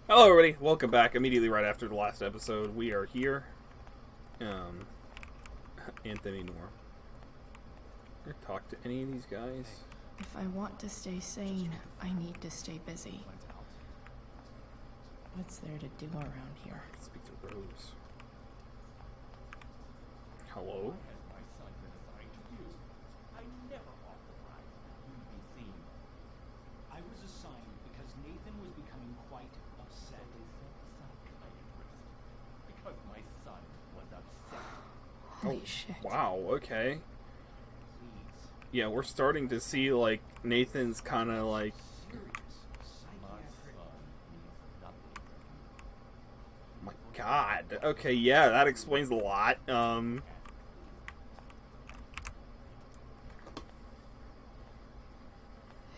Hello, everybody. Welcome back. Immediately right after the last episode, we are here. Anthony Noor. Ever talk to any of these guys? If I want to stay sane, I need to stay busy. What's there to do around here? Speak to Rose. Hello? I was assigned because Nathan was becoming quite upset. Because my son was upset. Holy shit. Wow, okay. Please. Yeah, we're starting to see, like, Nathan's kind of, like... My god. Okay, yeah, that explains a lot.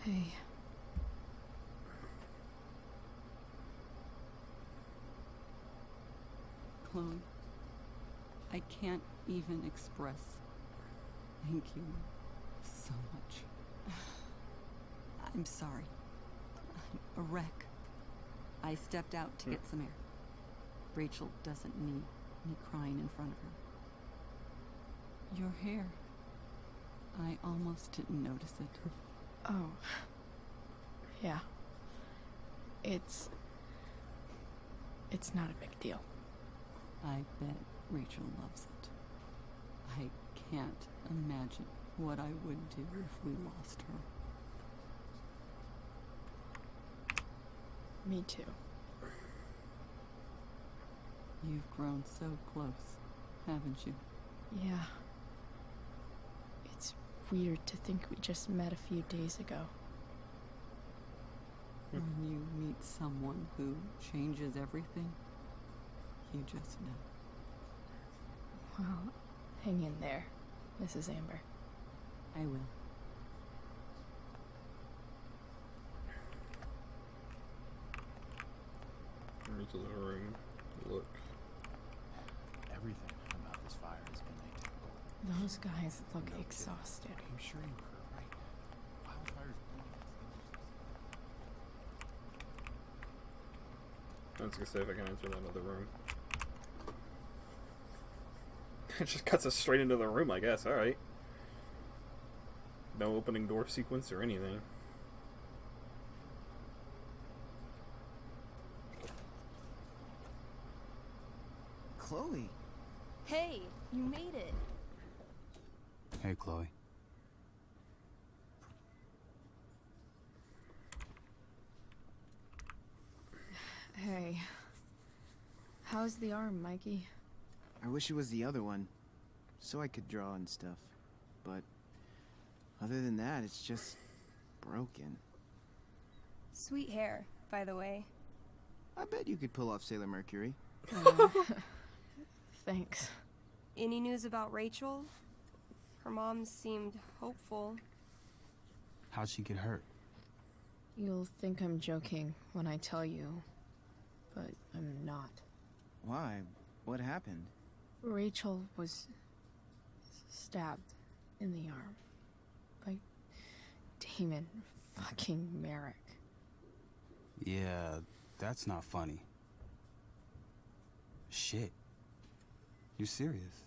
Hey. Clone, I can't even express thank you so much. I'm sorry. I'm a wreck. I stepped out to get some air. Rachel doesn't need me crying in front of her. Your hair. I almost didn't notice it. Oh. Yeah. It's not a big deal. I bet Rachel loves it. I can't imagine what I would do if we lost her. Me too. You've grown so close, haven't you? Yeah. It's weird to think we just met a few days ago. When you meet someone who changes everything, you just know. Well, hang in there, Mrs. Amber. I will. Into the room. Look. Everything about this fire has been atypical. Those guys look No kidding. exhausted. I'm sure you heard, right? Wildfires I was gonna say if I can enter that other room. It just cuts us straight into the room, I guess. Alright. No opening door sequence or anything. Chloe. Hey, you made it. Hey, Chloe. Hey. How's the arm, Mikey? I wish it was the other one, so I could draw and stuff. But other than that, it's just broken. Sweet hair, by the way. I bet you could pull off Sailor Mercury. Thanks. Any news about Rachel? Her mom seemed hopeful. How'd she get hurt? You'll think I'm joking when I tell you, but I'm not. Why? What happened? Rachel was stabbed in the arm by Damon fucking Merrick. Yeah, that's not funny. Shit. You serious?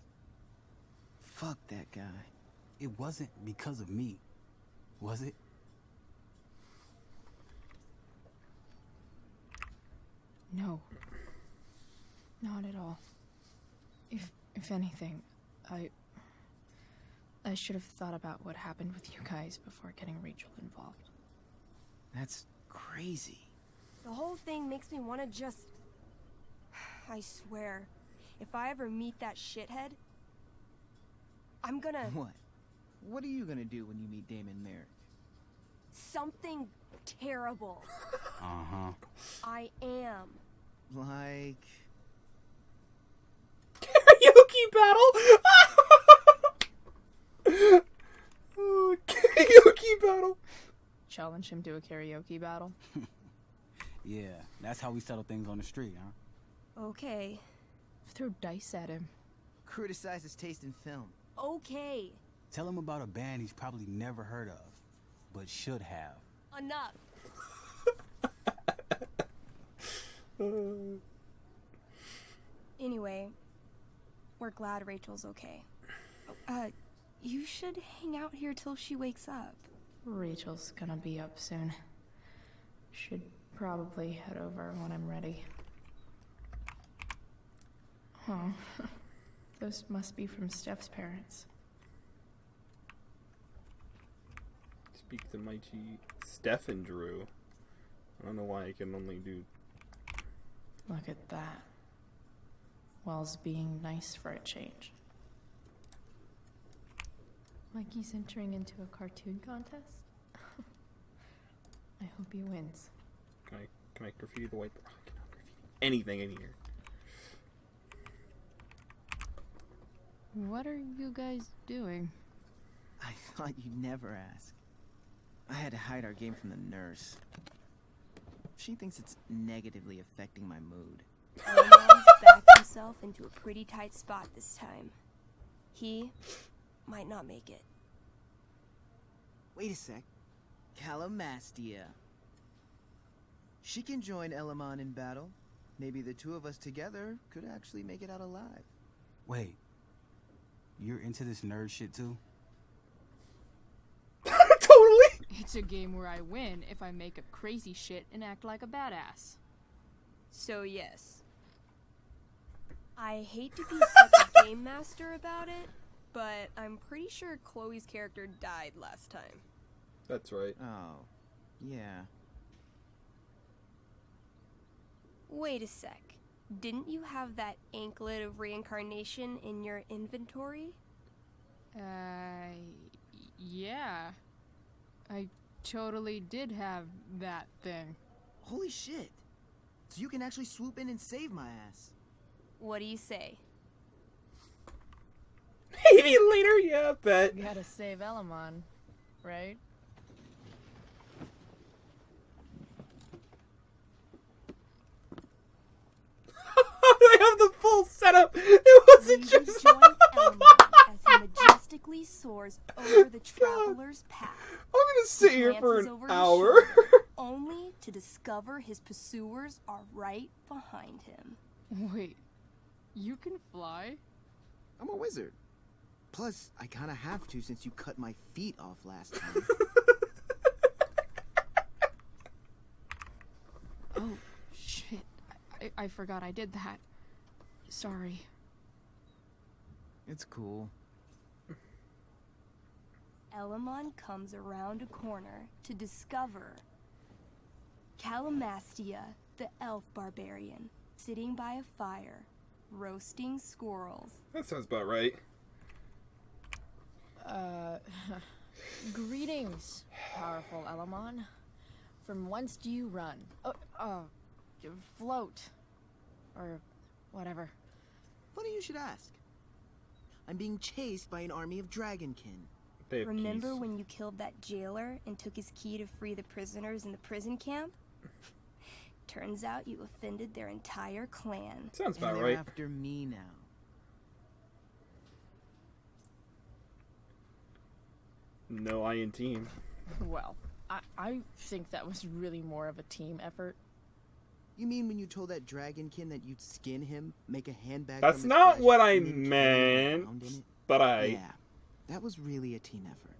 Fuck that guy. It wasn't because of me, was it? No. Not at all. If anything, I should have thought about what happened with you guys before getting Rachel involved. That's crazy. The whole thing makes me want to just... I swear, if I ever meet that shithead, I'm gonna... What? What are you gonna do when you meet Damon Merrick? Something terrible. Uh-huh. I am. Like... Karaoke battle! Oh, karaoke battle! Challenge him to a karaoke battle? Yeah, that's how we settle things on the street, huh? Okay. Throw dice at him. Criticize his taste in film. Okay. Tell him about a band he's probably never heard of, but should have. Enough. Anyway, we're glad Rachel's okay. You should hang out here till she wakes up. Rachel's gonna be up soon. Should probably head over when I'm ready. Oh, those must be from Steph's parents. Speak the mighty Steph and Drew. I don't know why I can only do. Look at that. Wells being nice for a change. Like he's entering into a cartoon contest? I hope he wins. Can I graffiti the white? I cannot graffiti anything in here. What are you guys doing? I thought you'd never ask. I had to hide our game from the nurse. She thinks it's negatively affecting my mood. Elmon's backed himself into a pretty tight spot this time. He might not make it. Wait a sec. Calamastia. She can join Elamon in battle. Maybe the two of us together could actually make it out alive. Wait. You're into this nerd shit too? Totally. It's a game where I win if I make up crazy shit and act like a badass. So yes. I hate to be such a game master about it, but I'm pretty sure Chloe's character died last time. That's right. Oh, yeah. Wait a sec. Didn't you have that anklet of reincarnation in your inventory? Yeah. I totally did have that thing. Holy shit. So you can actually swoop in and save my ass. What do you say? Maybe later, yeah, I bet. Gotta save Elamon, right? They have the full setup. It wasn't We just. join Elmon as he majestically soars over the traveler's path. I'm gonna sit here for glances an over his hour. shoulder, only to discover his pursuers are right behind him. Wait, you can fly? I'm a wizard. Plus, I kinda have to since you cut my feet off last time. Oh, shit. I forgot I did that. Sorry. It's cool. Elamon comes around a corner to discover Calamastia, the elf barbarian, sitting by a fire, roasting squirrels. That sounds about right. Greetings, powerful Elamon. From whence do you run? Float. Or whatever. Funny you should ask. I'm being chased by an army of dragonkin. They have Remember keys. when you killed that jailer and took his key to free the prisoners in the prison camp? Turns out you offended their entire clan. Sounds And about they're right. after me now. No I in team. Well, I think that was really more of a team effort. You mean when you told that dragonkin that you'd skin him, make a handbag That's from his not flesh, what I and then carry him meant. around in it? But I. Yeah, that was really a team effort.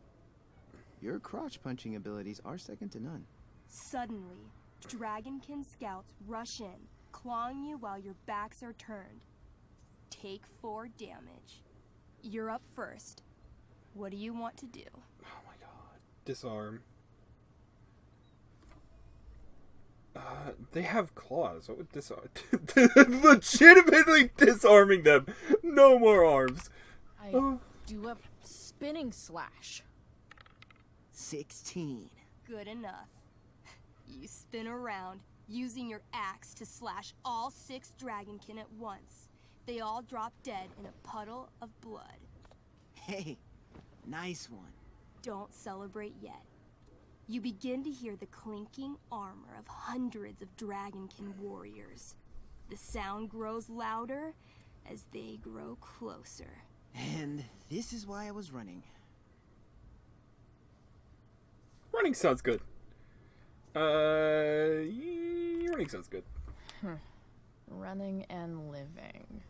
Your crotch punching abilities are second to none. Suddenly, dragonkin scouts rush in, clawing you while your backs are turned. Take 4 damage. You're up first. What do you want to do? Oh my god. Disarm. They have claws. What would disarm? Legitimately disarming them. No more arms. I do a spinning slash. 16. Good enough. You spin around, using your axe to slash all 6 dragonkin at once. They all drop dead in a puddle of blood. Hey, nice one. Don't celebrate yet. You begin to hear the clinking armor of hundreds of dragonkin warriors. The sound grows louder as they grow closer. And this is why I was running. Running sounds good. Running sounds good. Running and living.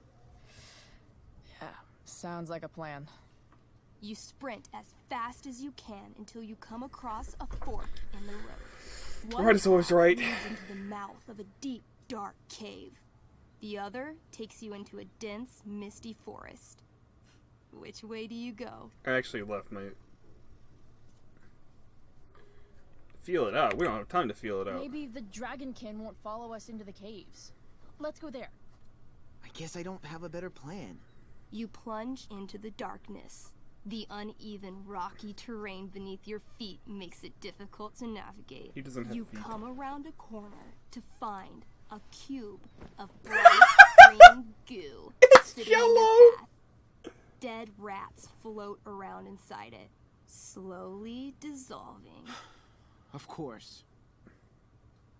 Yeah, sounds like a plan. You sprint as fast as you can until you come across a fork in the road. One Right is always path right. leads into the mouth of a deep, dark cave. The other takes you into a dense, misty forest. Which way do you go? I actually left my... Feel it out. We don't have time to feel it out. Maybe the dragonkin won't follow us into the caves. Let's go there. I guess I don't have a better plan. You plunge into the darkness. The uneven, rocky terrain beneath your feet makes it difficult to navigate. He doesn't have You feet. come around a corner to find a cube of bright green goo. It's yellow! Dead rats float around inside it, slowly dissolving. Of course.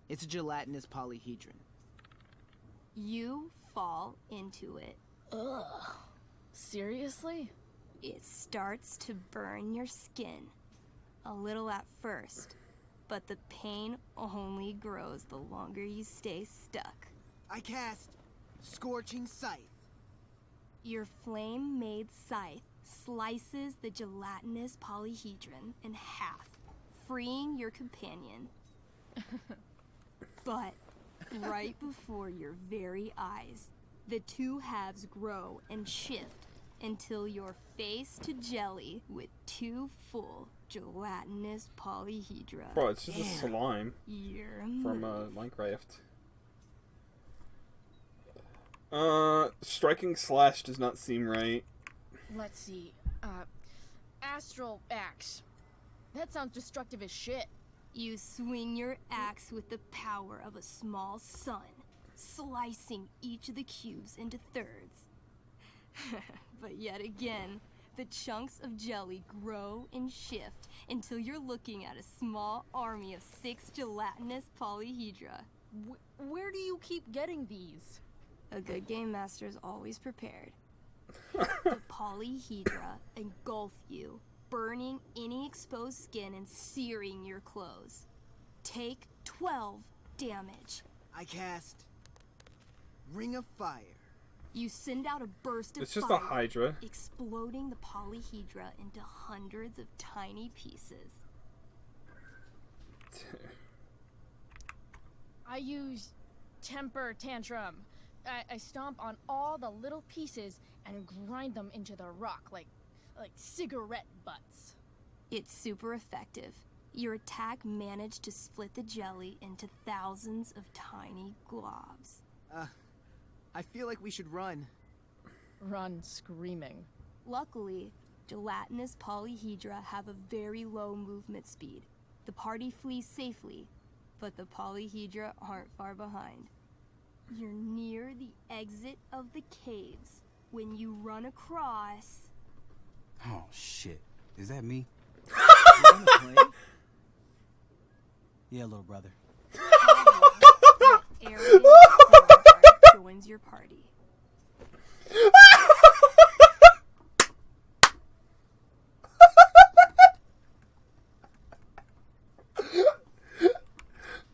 It's a gelatinous polyhedron. You fall into it. Ugh. Seriously? It starts to burn your skin. A little at first, but the pain only grows the longer you stay stuck. I cast Scorching Scythe. Your flame-made scythe slices the gelatinous polyhedron in half, freeing your companion. But right before your very eyes, the two halves grow and shift until you're face to jelly with two full gelatinous polyhedra. Bro, it's just a slime You're from moved. Minecraft. Striking slash does not seem right. Let's see. Astral axe. That sounds destructive as shit. You swing your axe with the power of a small sun, slicing each of the cubes into thirds. But yet again, the chunks of jelly grow and shift until you're looking at a small army of 6 gelatinous polyhedra. Where do you keep getting these? A good game master is always prepared. The polyhedra engulf you, burning any exposed skin and searing your clothes. Take 12 damage. I cast Ring of Fire. You send out a burst of It's just fire, a Hydra. exploding the polyhedra into hundreds of tiny pieces. I use temper tantrum. I stomp on all the little pieces and grind them into the rock like cigarette butts. It's super effective. Your attack managed to split the jelly into thousands of tiny globs. I feel like we should run. Run screaming. Luckily, gelatinous polyhedra have a very low movement speed. The party flees safely, but the polyhedra aren't far behind. You're near the exit of the caves when you run across... Oh, shit. Is that me? You gonna play? Yeah, little brother. Arrogant Corvar joins your party.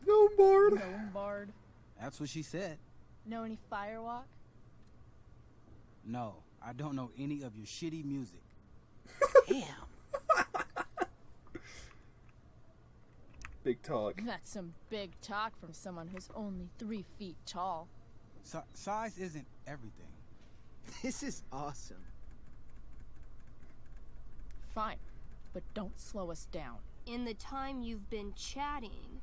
No board. Gnome bard. That's what she said. Know any firewalk? No, I don't know any of your shitty music. Damn. Big talk. That's some big talk from someone who's only 3 feet tall. Size isn't everything. This is awesome. Fine, but don't slow us down. In the time you've been chatting,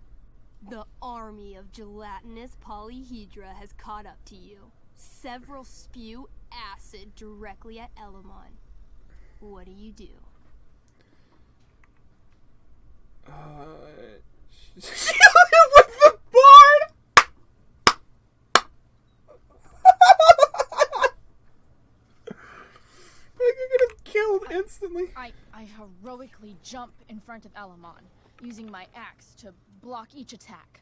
the army of gelatinous polyhedra has caught up to you. Several spew acid directly at Elamon. What do you do? She with the bard. I could get him killed instantly. I heroically jump in front of Elamon, using my axe to block each attack.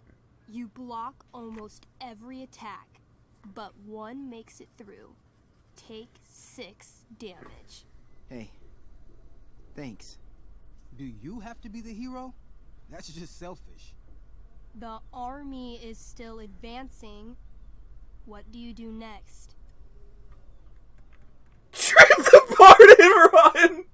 You block almost every attack, but one makes it through. Take 6 damage. Hey. Thanks. Do you have to be the hero? That's just selfish. The army is still advancing. What do you do next? Trim the part and run!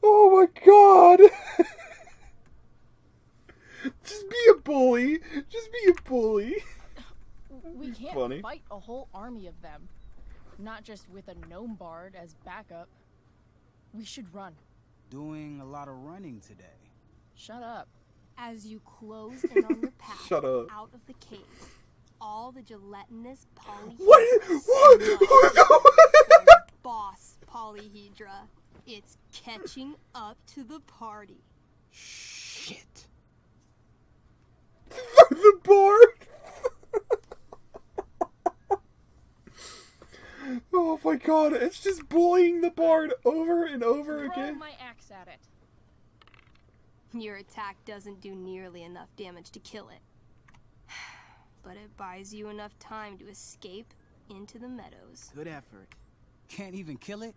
Oh my god! Just be a bully. Just be a bully. We can't Funny. fight a whole army of them. Not just with a gnome bard as backup. We should run. Doing a lot of running today. Shut up. As you close in on your path Shut up. out of the cave, all the gelatinous polyhedra. What? Boss polyhedra. It's catching up to the party. Shit. The board. Oh my god, it's just bullying the bard over and over Throw again. my axe at it. Your attack doesn't do nearly enough damage to kill it. But it buys you enough time to escape into the meadows. Good effort. Can't even kill it?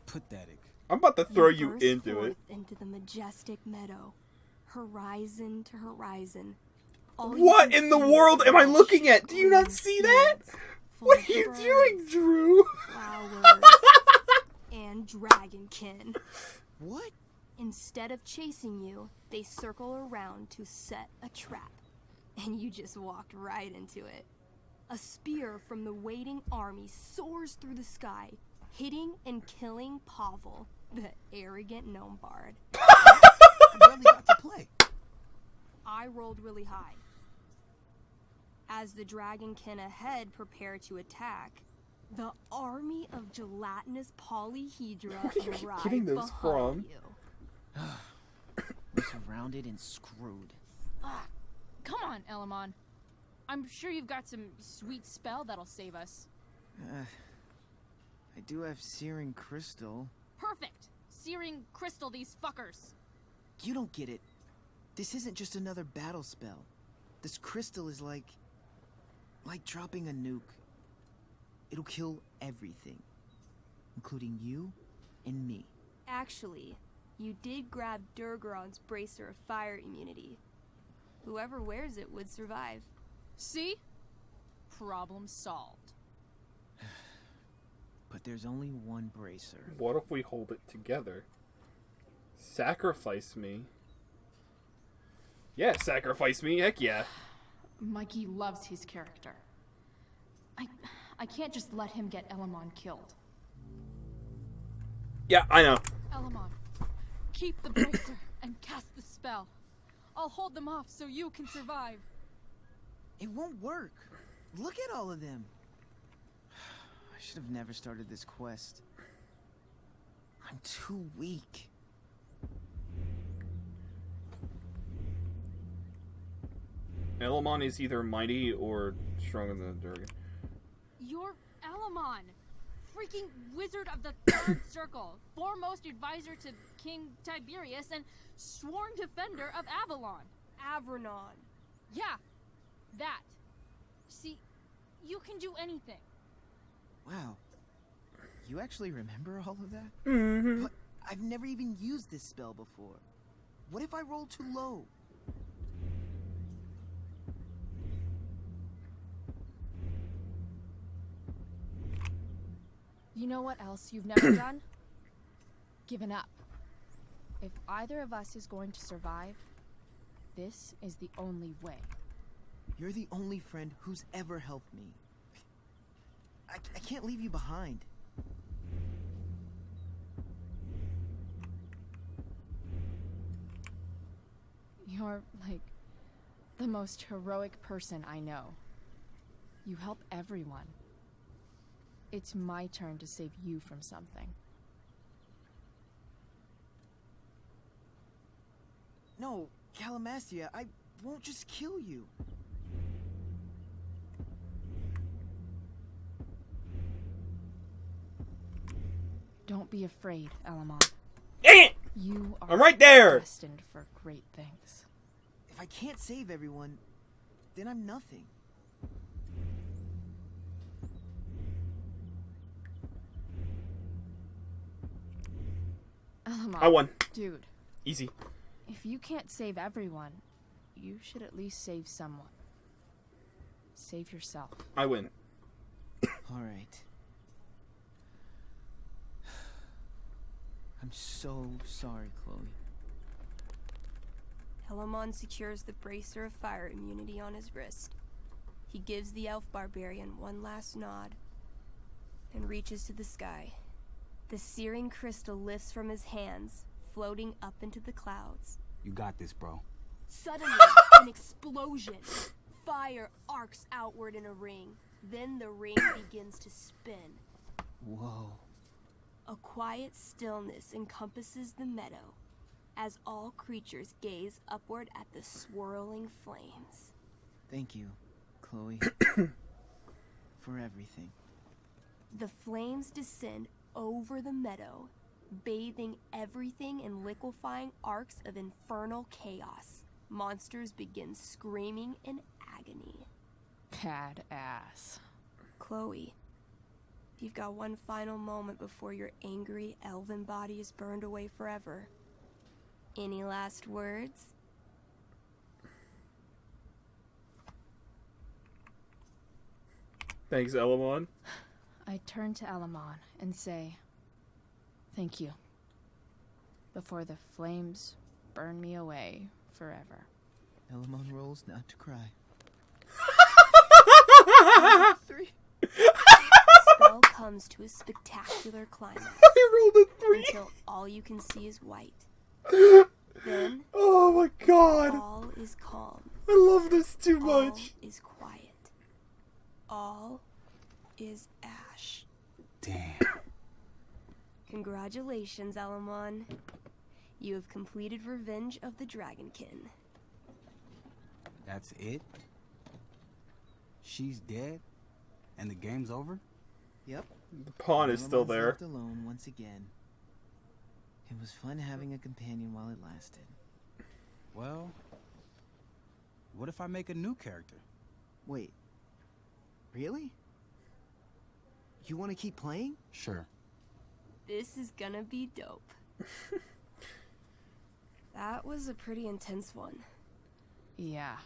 Pathetic. I'm about to throw you burst into forth it. into the majestic meadow, horizon to horizon. All you What can in the see world am I is looking at? Do you not green see that? fields full What of are you birds, doing, Drew? flowers, and dragonkin. What? Instead of chasing you, they circle around to set a trap. And you just walked right into it. A spear from the waiting army soars through the sky, hitting and killing Pavel, the arrogant gnome bard. I barely got to play. I rolled really high. As the dragonkin ahead prepare to attack, the army of gelatinous polyhedra Where do you keep arrive getting those behind from? you. We're surrounded and screwed. Ah, come on, Elamon. I'm sure you've got some sweet spell that'll save us. I do have Searing Crystal. Perfect. Searing crystal these fuckers. You don't get it. This isn't just another battle spell. This crystal is like dropping a nuke. It'll kill everything, including you and me. Actually, you did grab Durgaron's bracer of fire immunity. Whoever wears it would survive. See? Problem solved. But there's only one bracer. What if we hold it together? Sacrifice me. Yeah, sacrifice me. Heck yeah. Mikey loves his character. I can't just let him get Elamon killed. Yeah, I know. Elamon, keep the bracer and cast the spell. I'll hold them off so you can survive. It won't work. Look at all of them. I should have never started this quest. I'm too weak. Elamon is either mighty or stronger than the Durgan. You're Elamon, freaking wizard of the Third Circle, foremost advisor to King Tiberius, and sworn defender of Avalon. Avronon. Yeah, that. See, you can do anything. Wow. You actually remember all of that? Mm-hmm. But I've never even used this spell before. What if I roll too low? You know what else you've never done? Given up. If either of us is going to survive, this is the only way. You're the only friend who's ever helped me. I can't leave you behind. You're, like, the most heroic person I know. You help everyone. It's my turn to save you from something. No, Calamastia, I won't just kill you. Don't be afraid, Elamon. Dang it! You are I'm right there! destined for great things. If I can't save everyone, then I'm nothing. Elamon. I won. Dude, Easy. If you can't save everyone, you should at least save someone. Save yourself. I win. Alright. I'm so sorry, Chloe. Elamon secures the bracer of fire immunity on his wrist. He gives the elf barbarian one last nod and reaches to the sky. The searing crystal lifts from his hands, floating up into the clouds. You got this, bro. Suddenly, an explosion. Fire arcs outward in a ring. Then the ring begins to spin. Whoa. A quiet stillness encompasses the meadow as all creatures gaze upward at the swirling flames. Thank you, Chloe. For everything. The flames descend over the meadow, bathing everything in liquefying arcs of infernal chaos. Monsters begin screaming in agony. Badass. Chloe, you've got one final moment before your angry elven body is burned away forever. Any last words? Thanks, Elamon. I turn to Elamon and say, thank you. Before the flames burn me away forever. Elamon rolls not to cry. The spell comes to a spectacular climax I rolled a 3. until all you can see is white. Then Oh my god. all is calm. I love this too All much. is quiet. All is ash. Damn. Congratulations, Elamon. You have completed Revenge of the Dragonkin. That's it? She's dead? And the game's over? Yep. The pawn is still Elamon's there. left alone once again. It was fun having a companion while it lasted. Well, what if I make a new character? Wait. Really? You want to keep playing? Sure. This is gonna be dope. That was a pretty intense one. Yeah.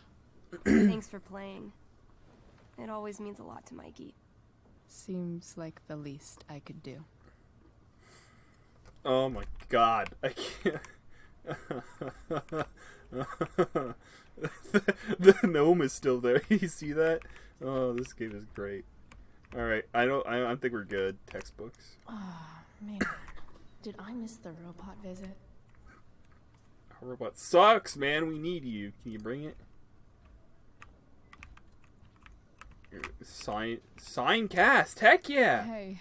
Thanks for playing. It always means a lot to Mikey. Seems like the least I could do. Oh my god. I can't. The gnome is still there. You see that? Oh, this game is great. Alright, I think we're good. Textbooks. Ah, man. Did I miss the robot visit? Our robot sucks, man. We need you. Can you bring it? Sign cast. Heck yeah. Hey.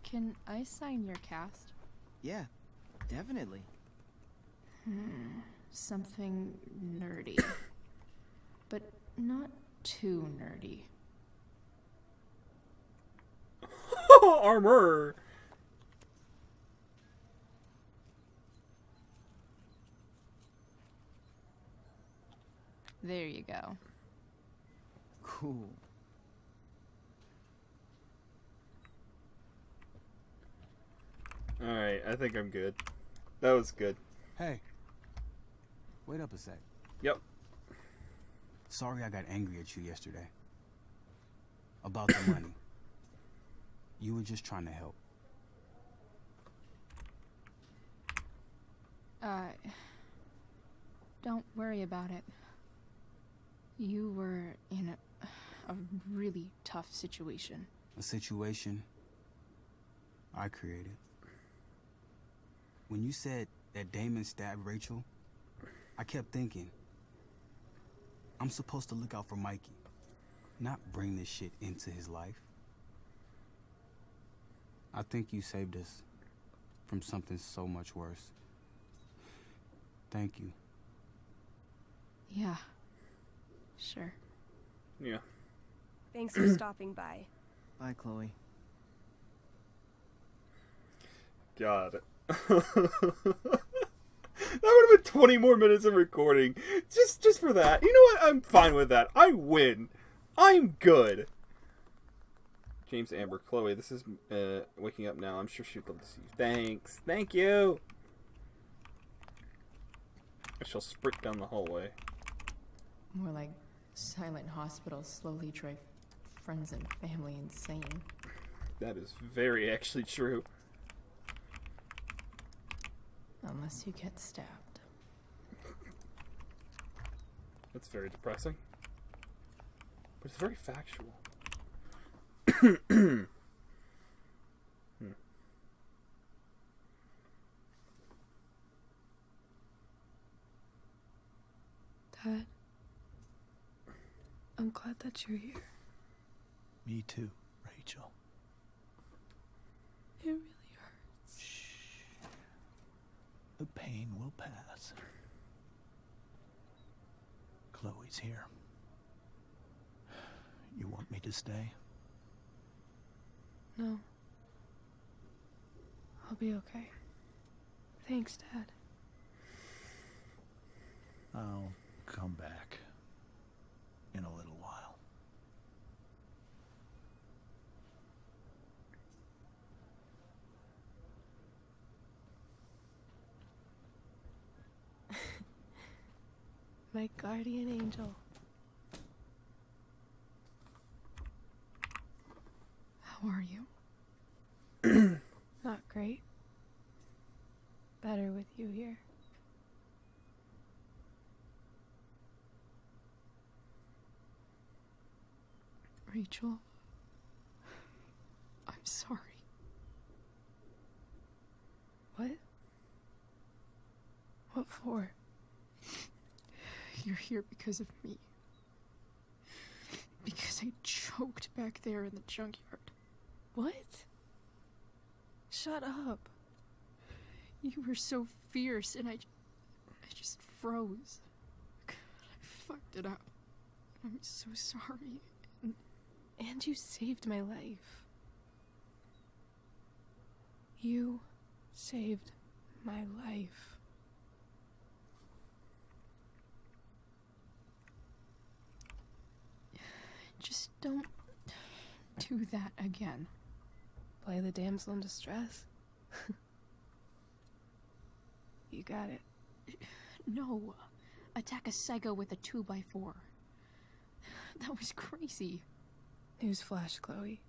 Can I sign your cast? Yeah, definitely. Something nerdy. But not too nerdy. Armor. There you go. Cool. Alright, I think I'm good. That was good. Hey. Wait up a sec. Yep. Sorry I got angry at you yesterday. About the money. You were just trying to help. Don't worry about it. You were in a really tough situation. A situation I created. When you said that Damon stabbed Rachel, I kept thinking, I'm supposed to look out for Mikey, not bring this shit into his life. I think you saved us from something so much worse. Thank you. Yeah. Sure. Yeah. Thanks for stopping by. Bye, Chloe. God. That would have been 20 more minutes of recording. Just for that. You know what? I'm fine with that. I win. I'm good. James Amber. Chloe, this is waking up now. I'm sure she'd love to see you. Thanks. Thank you. She'll sprint down the hallway. More like silent hospitals slowly drive friends and family insane. That is very actually true. Unless you get stabbed. That's very depressing. But it's very factual. Dad, I'm glad that you're here. Me too, Rachel. It really hurts. Shh. The pain will pass. Chloe's here. You want me to stay? No. I'll be okay. Thanks, Dad. I'll come back in a little while. My guardian angel. How are you? Not great. Better with you here. Rachel, I'm sorry. What? What for? You're here because of me. Because I choked back there in the junkyard. What? Shut up. You were so fierce and I just froze. I fucked it up. I'm so sorry. And you saved my life. You saved my life. Just don't do that again. Play the damsel in distress? You got it. No. Attack a psycho with a 2x4. That was crazy. Newsflash, Chloe.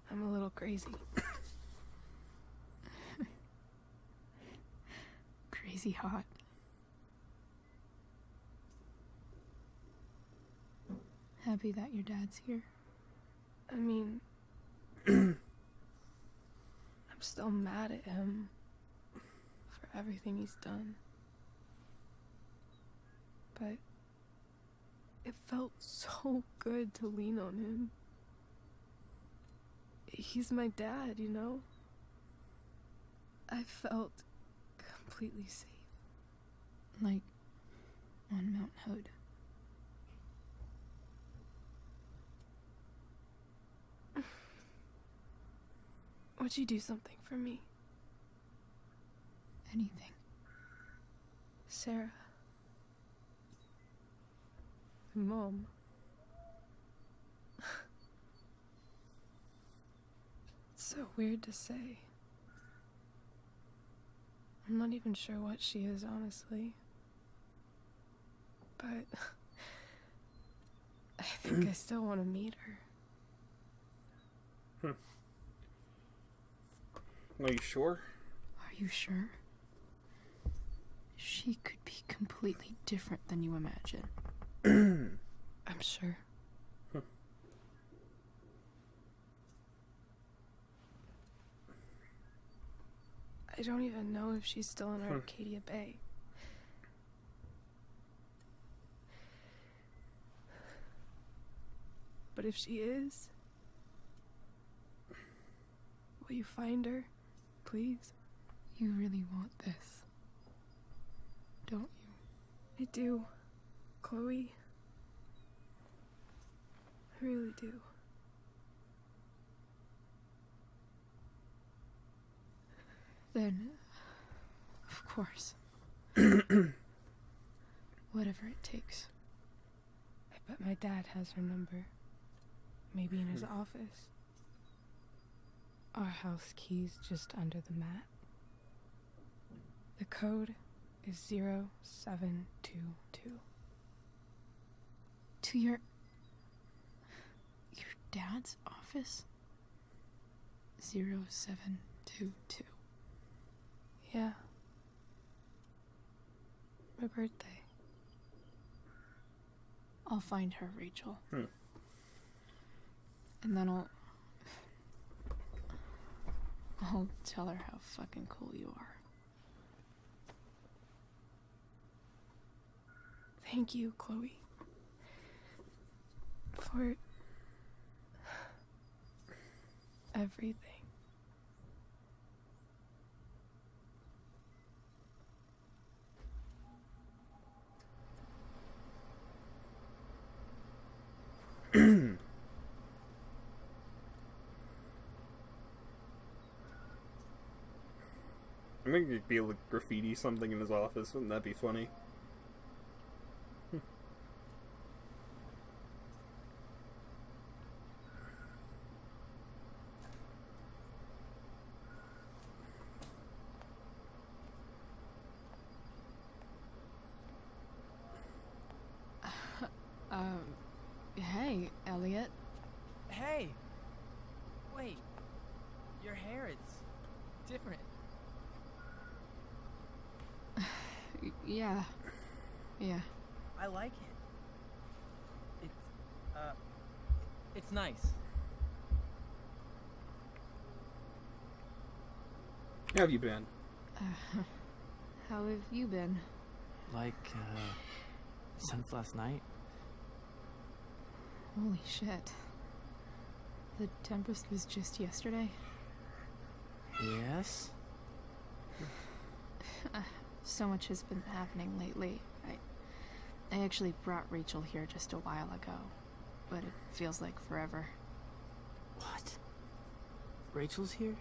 I'm a little crazy. Crazy hot. Happy that your dad's here. I mean, I'm still mad at him for everything he's done. But it felt so good to lean on him. He's my dad, you know? I felt completely safe. Like on Mount Hood. Would you do something for me? Anything. Sarah. Mom. It's so weird to say. I'm not even sure what she is, honestly. But I think I still want to meet her. Are you sure? Are you sure? She could be completely different than you imagine. I'm sure. I don't even know if she's still in Arcadia Bay. But if she is, will you find her, please? You really want this, don't you? I do, Chloe. I really do. Then, of course. Whatever it takes. I bet my dad has her number. Maybe in his office. Our house key's just under the mat. The code is 0722. To your dad's office? 0722. Yeah. My birthday. I'll find her, Rachel. And then I'll tell her how fucking cool you are. Thank you, Chloe. For everything. I think it'd be able to graffiti something in his office. Wouldn't that be funny? Hey, Elliot. Hey! Wait. Your hair, it's different. Yeah. I like it. It's nice. How have you been? How have you been? Like, since last night? Holy shit. The Tempest was just yesterday? Yes? So much has been happening lately. I actually brought Rachel here just a while ago, but it feels like forever. What? Rachel's here?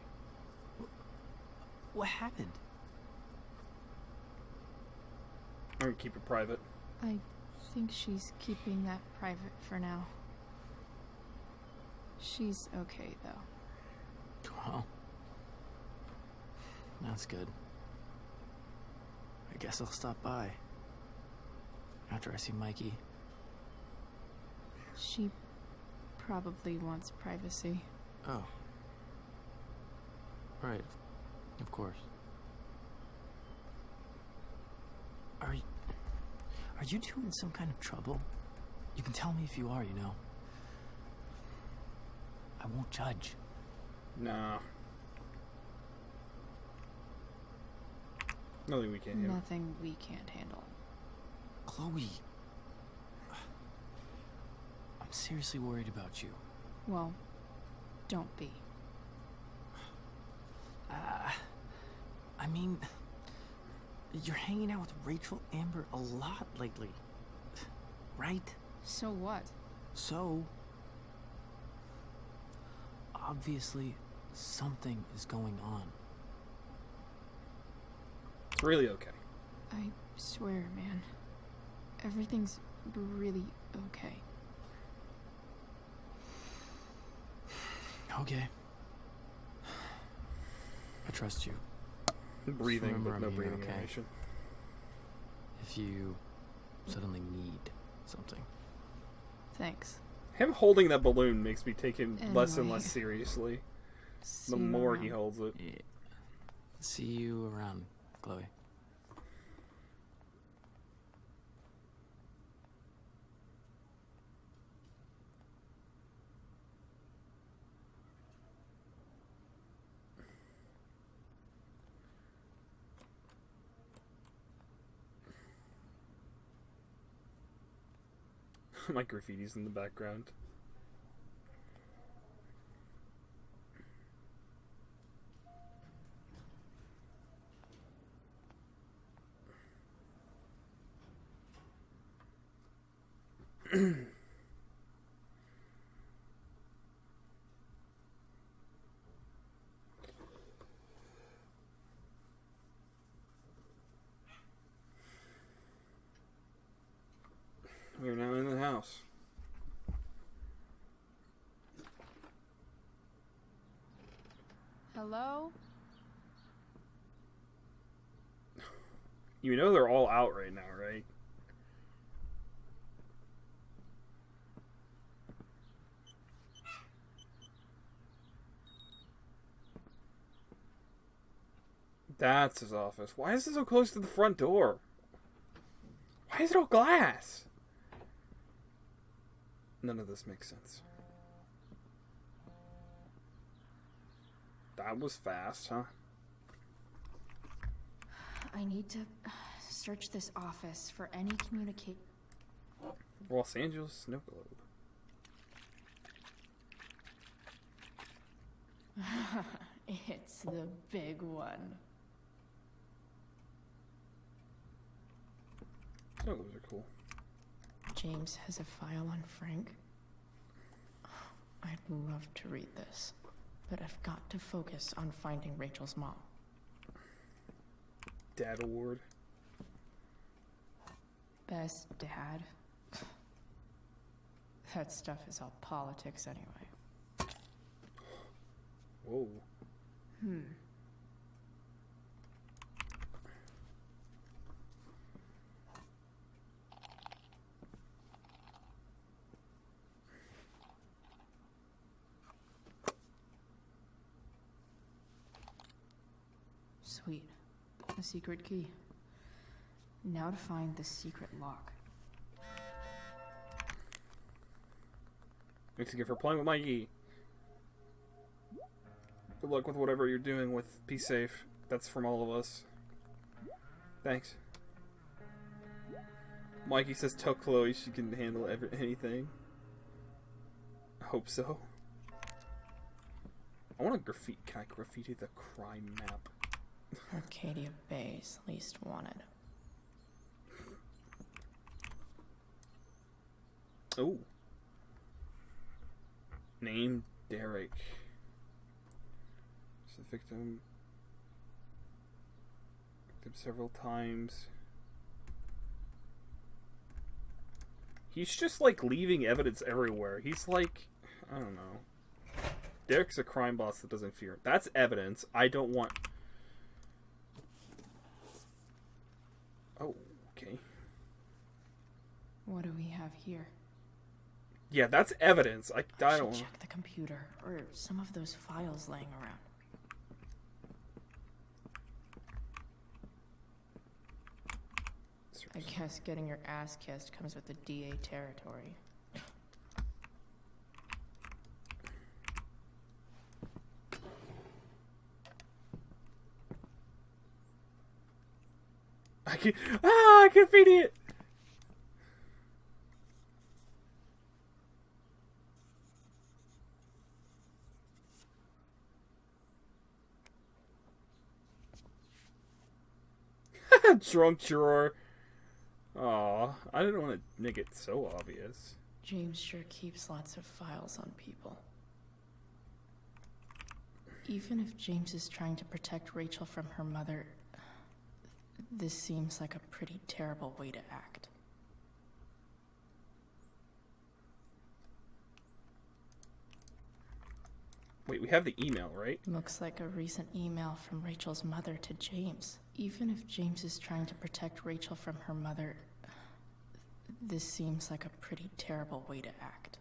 What happened? I'm gonna keep it private. I think she's keeping that private for now. She's okay, though. Well, that's good. I guess I'll stop by after I see Mikey. She probably wants privacy. Oh. Right. Of course. Are you two in some kind of trouble? You can tell me if you are, you know. I won't judge. Nah. Nothing we can't handle. Nothing we can't handle. Chloe. I'm seriously worried about you. Well, don't be. I mean, you're hanging out with Rachel Amber a lot lately, right? So what? So, obviously, something is going on. It's really okay. I swear, man. Everything's really okay. Okay. I trust you. Breathing, remember but no I'm here, breathing okay? animation. If you suddenly need something. Thanks. Him holding that balloon makes me take him less and Anyway. less seriously. See The you more around. he holds it. Yeah. See you around, Chloe. My graffiti's in the background. We are now in the house. Hello? You know they're all out right now, right? That's his office. Why is it so close to the front door? Why is it all glass? None of this makes sense. That was fast, huh? I need to search this office for any communicate. Los Angeles Snow Globe. It's the big one. Snow globes are cool. James has a file on Frank. I'd love to read this, but I've got to focus on finding Rachel's mom. Dad award. Best dad? That stuff is all politics anyway. Whoa. Sweet. A secret key. Now to find the secret lock. Thanks again for playing with Mikey. Good luck with whatever you're doing with. Be safe. That's from all of us. Thanks. Mikey says tell Chloe she can handle anything. I hope so. I want to graffiti. Can I graffiti the crime map? Arcadia Bay's least wanted. Oh. Name Derek. It's the victim. Victim several times. He's just like leaving evidence everywhere. He's like, I don't know. Derek's a crime boss that doesn't fear. That's evidence. I don't want. Oh, okay. What do we have here? Yeah, that's evidence. I should don't. Check the computer or some of those files laying around. I guess getting your ass kissed comes with the DA territory. I can feed it. Drunk juror. Aw, I didn't want to make it so obvious. James sure keeps lots of files on people. Even if James is trying to protect Rachel from her mother, this seems like a pretty terrible way to act. Wait, we have the email, right? Looks like a recent email from Rachel's mother to James. Even if James is trying to protect Rachel from her mother, this seems like a pretty terrible way to act.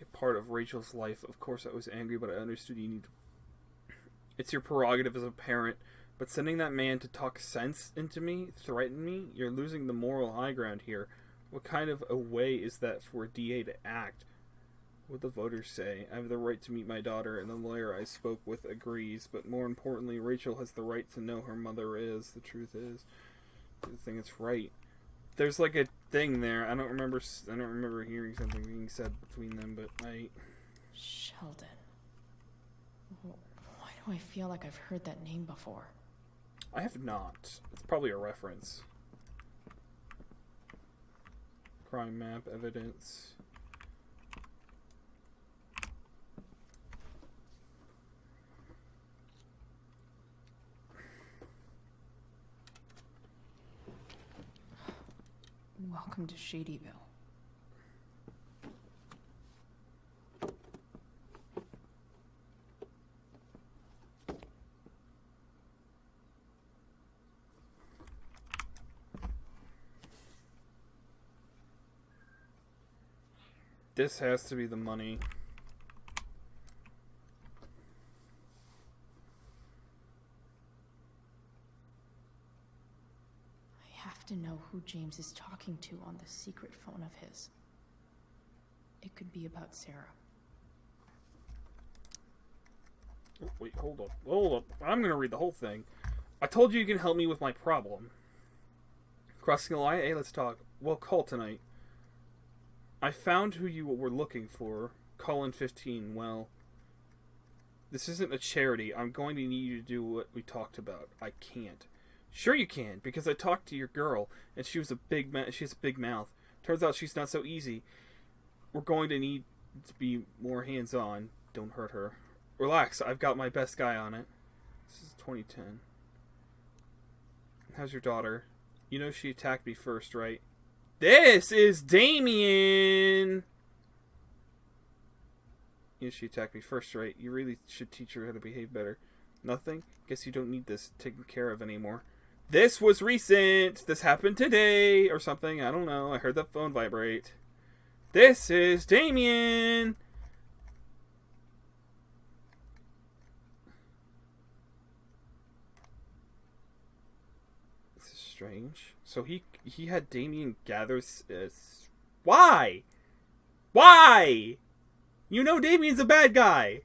A part of Rachel's life. Of course, I was angry, but I understood you need to... It's your prerogative as a parent, but sending that man to talk sense into me, threaten me, you're losing the moral high ground here. What kind of a way is that for a DA to act? What the voters say? I have the right to meet my daughter, and the lawyer I spoke with agrees, but more importantly, Rachel has the right to know her mother is. The truth is, I think it's right. There's like a thing there. I don't remember hearing something being said between them, but Sheldon. Why do I feel like I've heard that name before? I have not. It's probably a reference. Crime map evidence. Welcome to Shadyville. This has to be the money. I have to know who James is talking to on the secret phone of his. It could be about Sarah. Oh, wait, hold up. Hold up. I'm gonna read the whole thing. I told you can help me with my problem. Crossing the line? Hey, let's talk. Well, call tonight. I found who you were looking for. Call in 15. Well, this isn't a charity. I'm going to need you to do what we talked about. I can't. Sure you can, because I talked to your girl, and she has a big mouth. Turns out she's not so easy. We're going to need to be more hands-on. Don't hurt her. Relax, I've got my best guy on it. This is 2010. How's your daughter? You know she attacked me first, right? This is Damien! You know she attacked me first, right? You really should teach her how to behave better. Nothing? Guess you don't need this taken care of anymore. This was recent! This happened today! Or something, I don't know. I heard that phone vibrate. This is Damien! This is strange. So he had Damien gather... why? Why? You know Damien's a bad guy.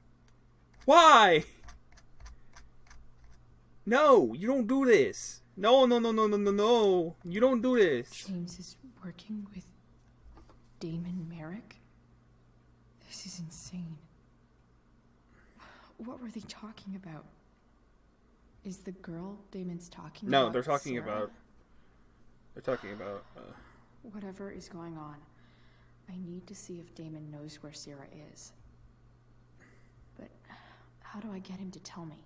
Why? No, you don't do this. No. You don't do this. James is working with Damon Merrick? This is insane. What were they talking about? Is the girl Damon's talking about? No, they're talking Sarah? about... They're talking about... Whatever is going on, I need to see if Damon knows where Sarah is. But how do I get him to tell me?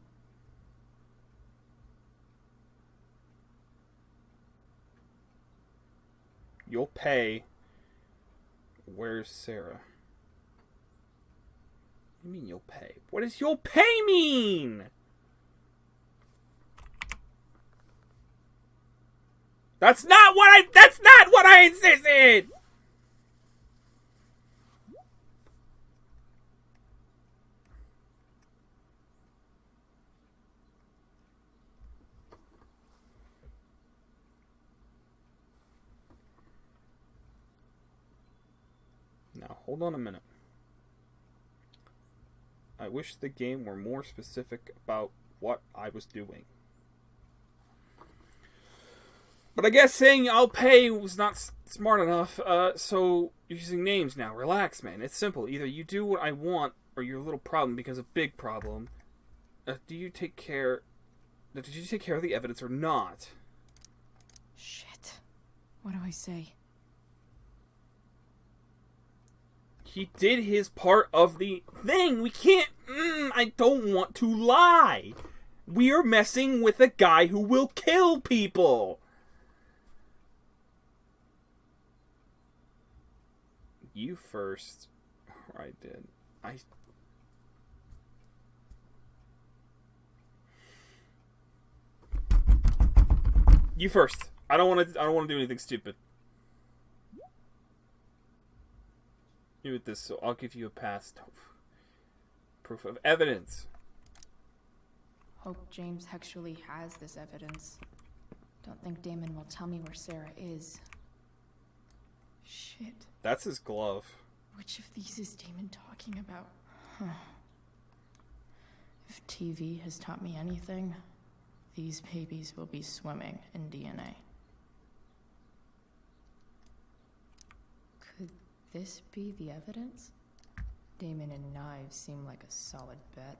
You'll pay. Where's Sarah? What do you mean you'll pay? What does you'll pay mean? That's not what I insisted! Now, hold on a minute. I wish the game were more specific about what I was doing. But I guess saying I'll pay was not smart enough, so you're using names now. Relax, man. It's simple. Either you do what I want, or you're a little problem becomes a big problem. Did you take care of the evidence or not? Shit. What do I say? He did his part of the thing. We can't... I don't want to lie. We're messing with a guy who will kill people. You first. I did. You first. I don't want to do anything stupid. Do with this, so I'll give you a pass. Proof of evidence. Hope James actually has this evidence. Don't think Damon will tell me where Sarah is. Shit. That's his glove. Which of these is Damon talking about? If TV has taught me anything, these babies will be swimming in DNA. Could this be the evidence? Damon and knives seem like a solid bet.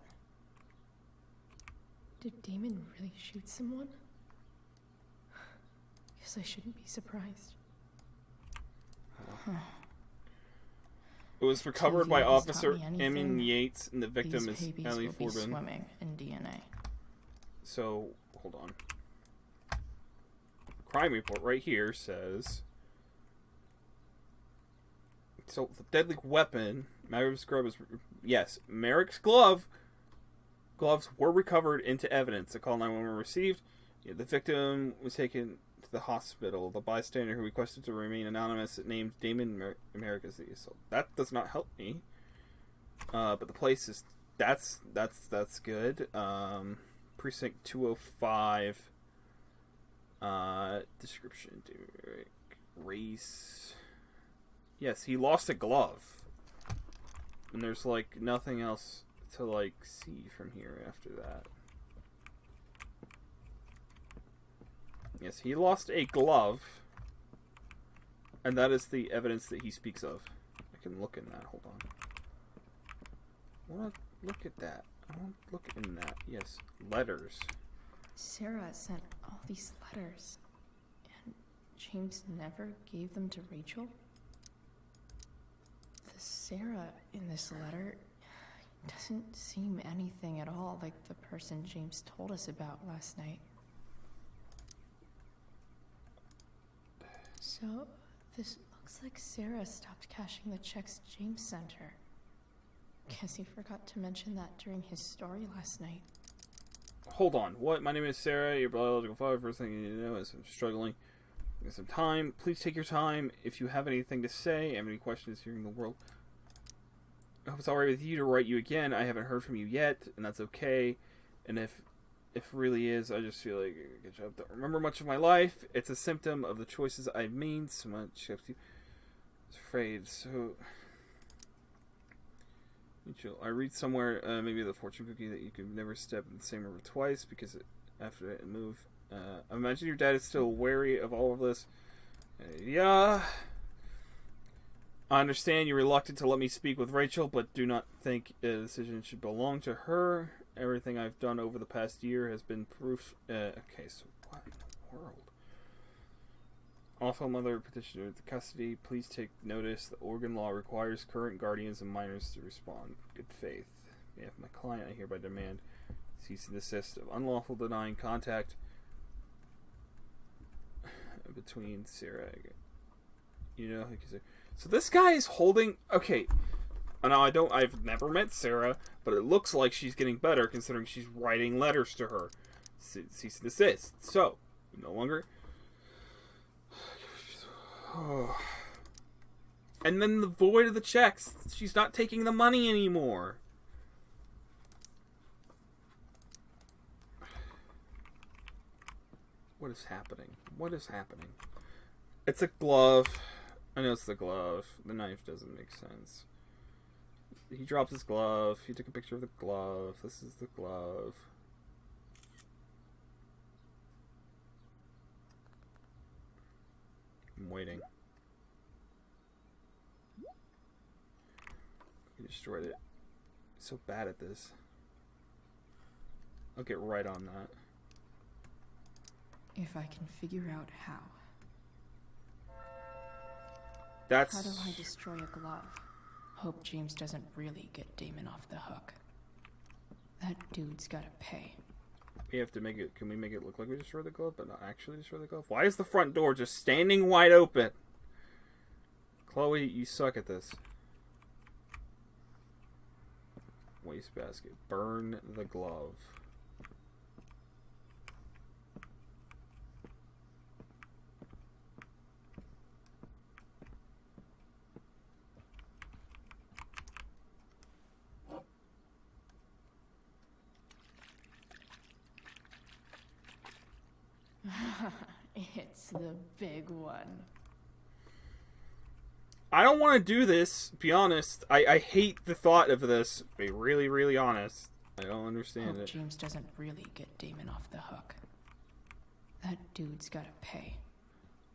Did Damon really shoot someone? Guess I shouldn't be surprised. It was recovered by TV has Officer taught me Emin anything, Yates, and the victim these is babies Ellie will be Forbin. swimming in DNA. So, hold on. Crime report right here says... So, the deadly weapon, Merrick's glove is... Yes, Merrick's gloves were recovered into evidence. A call 911 received. Yeah, the victim was taken to the hospital. The bystander who requested to remain anonymous named Damon Merrick as the assault. That does not help me. But the place is that's good. Precinct 205. Description, race. Yes, he lost a glove. And there's like nothing else to like see from here after that. Yes, he lost a glove. And that is the evidence that he speaks of. I can look in that. Hold on. I want to look at that. I want to look in that. Yes, letters. Sarah sent all these letters, and James never gave them to Rachel? The Sarah in this letter doesn't seem anything at all like the person James told us about last night. So, this looks like Sarah stopped cashing the checks James sent her. Guess he forgot to mention that during his story last night. Hold on. What? My name is Sarah, your biological father. First thing you need to know is I'm struggling. Get some time. Please take your time. If you have anything to say, have any questions here in the world. I hope it's alright with you to write you again. I haven't heard from you yet, and that's okay. And if really is, I just feel like a good job. Don't remember much of my life. It's a symptom of the choices I've made. So much. I was afraid. So. I read somewhere, maybe the fortune cookie, that you could never step in the same river twice because after it move. I imagine your dad is still wary of all of this. Yeah. I understand you're reluctant to let me speak with Rachel, but do not think a decision should belong to her. Everything I've done over the past year has been proof. Okay, so what in the world? Awful mother petitioner to custody. Please take notice. The Oregon law requires current guardians and minors to respond. Good faith. Yeah, my client, I hereby demand cease and desist of unlawful denying contact between Sarah. You know, so this guy is holding. Okay, now I've never met Sarah, but it looks like she's getting better considering she's writing letters to her. Cease and desist. So no longer. And then the void of the checks. She's not taking the money anymore. What is happening? What is happening? It's a glove. I know it's the glove. The knife doesn't make sense. He dropped his glove. He took a picture of the glove. This is the glove. I'm waiting. He destroyed it. He's so bad at this. I'll get right on that. If I can figure out how. How do I destroy a glove? Hope James doesn't really get Damon off the hook. That dude's gotta pay. We have to make it. Can we make it look like we destroyed the glove, but not actually destroy the glove? Why is the front door just standing wide open? Chloe, you suck at this. Wastebasket. Burn the glove. It's the big one. I don't want to do this, be honest. I hate the thought of this, to be really, really honest. I don't understand it. James doesn't really get Damon off the hook. That dude's gotta pay.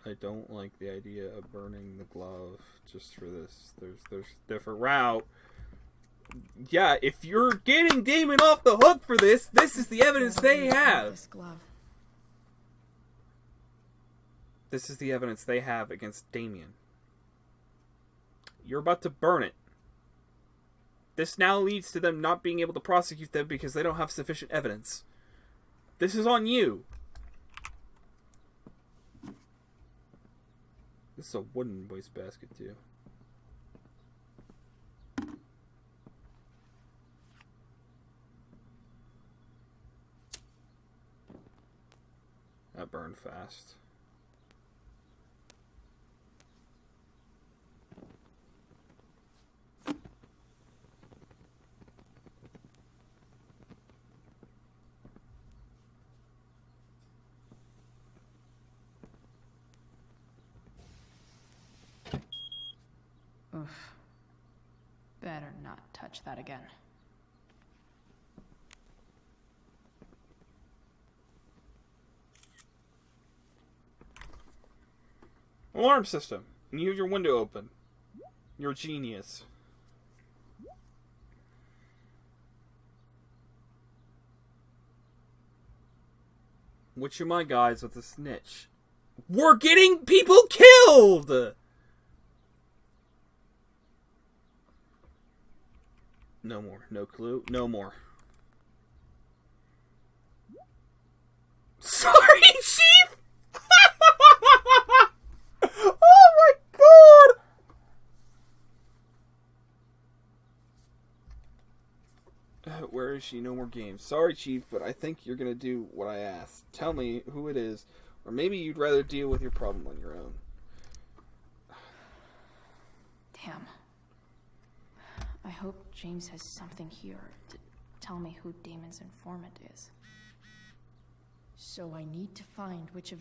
I don't like the idea of burning the glove just for this. There's a different route. Yeah, if you're getting Damon off the hook for this, this is the evidence they have. This glove. This is the evidence they have against Damien. You're about to burn it. This now leads to them not being able to prosecute them because they don't have sufficient evidence. This is on you. This is a wooden wastebasket too. That burned fast. Oof. Better not touch that again. Alarm system. And you have your window open. You're a genius. Which of my guys with a snitch? We're getting people killed! No more. No clue. No more. Sorry, Chief! Oh my god! Where is she? No more games. Sorry, Chief, but I think you're gonna do what I asked. Tell me who it is, or maybe you'd rather deal with your problem on your own. Damn. I hope James has something here to tell me who Damon's informant is. So I need to find which of...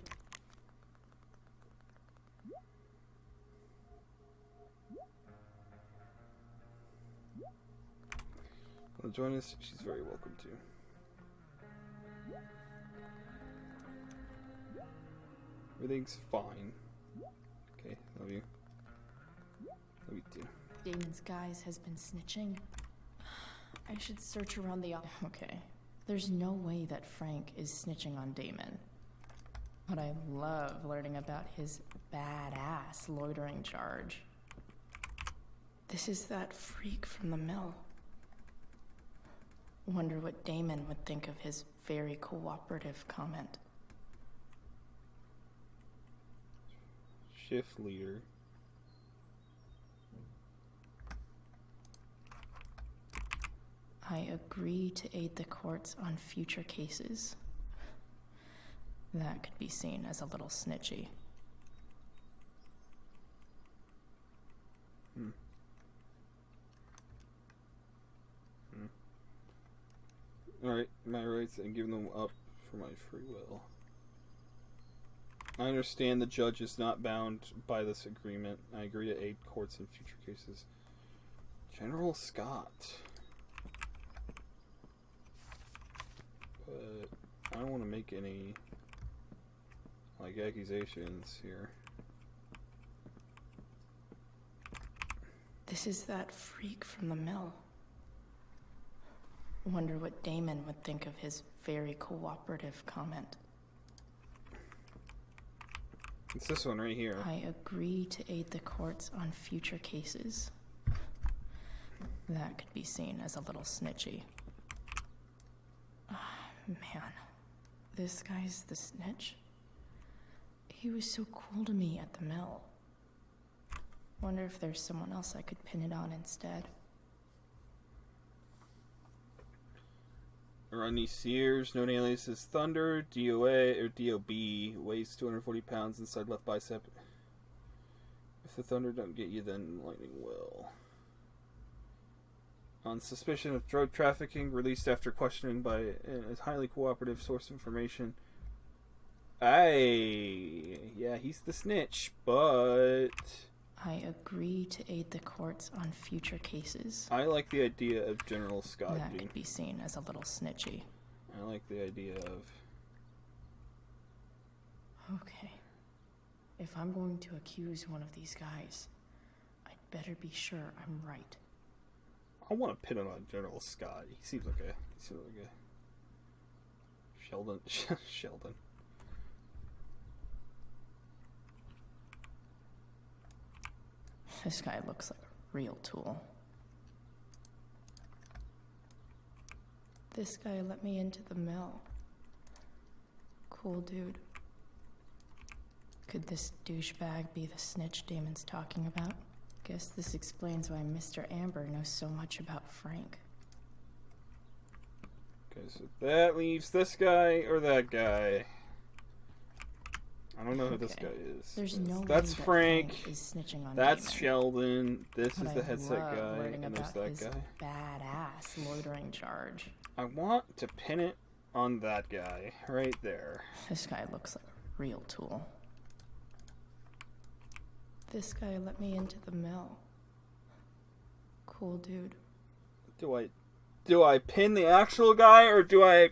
Want to join us? She's very welcome to. Everything's fine. Okay, love you. Love you too. Damon's guys has been snitching. I should search around the... Okay. There's no way that Frank is snitching on Damon. But I love learning about his badass loitering charge. This is that freak from the mill. Wonder what Damon would think of his very cooperative comment. Shift leader. I agree to aid the courts on future cases. That could be seen as a little snitchy. Alright, my rights and giving them up for my free will. I understand the judge is not bound by this agreement. I agree to aid courts in future cases. General Scott. But I don't want to make any accusations here. This is that freak from the mill. Wonder what Damon would think of his very cooperative comment. It's this one right here. I agree to aid the courts on future cases. That could be seen as a little snitchy. Man, this guy's the snitch? He was so cool to me at the mill. Wonder if there's someone else I could pin it on instead. Rodney Sears, known alias as Thunder, DOA or DOB, weighs 240 pounds inside left bicep. If the Thunder don't get you, then Lightning will. On suspicion of drug trafficking, released after questioning by a highly cooperative source of information. Yeah, he's the snitch, but... I agree to aid the courts on future cases. I like the idea of General Scott that could be seen as a little snitchy. I like the idea of... Okay. If I'm going to accuse one of these guys, I'd better be sure I'm right. I want to pin it on General Scott. He seems like a Sheldon. Sheldon. This guy looks like a real tool. This guy let me into the mill. Cool dude. Could this douchebag be the snitch Damon's talking about? Guess this explains why Mr. Amber knows so much about Frank. Okay, so that leaves this guy or that guy. I don't know who this guy is. There's no that's way Frank. Frank is snitching on that's Damon. Sheldon. This But is the I headset love guy, learning and there's about that his guy. Badass loitering charge. I want to pin it on that guy right there. This guy looks like a real tool. This guy let me into the mill. cool dude. Do I pin the actual guy, or do I...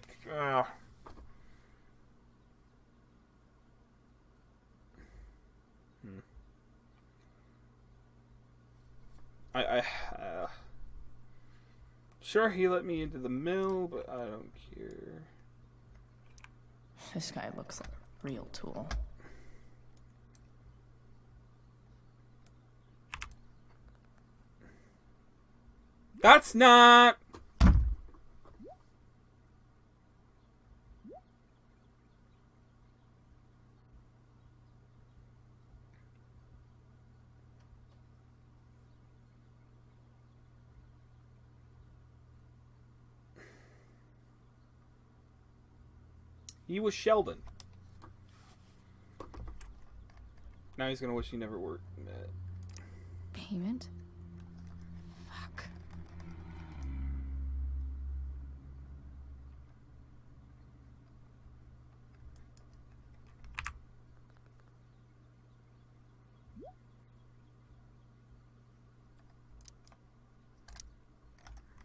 Sure, he let me into the mill, but I don't care. This guy looks like a real tool. That's not... He was Sheldon. Now he's gonna wish he never worked. Payment? Fuck.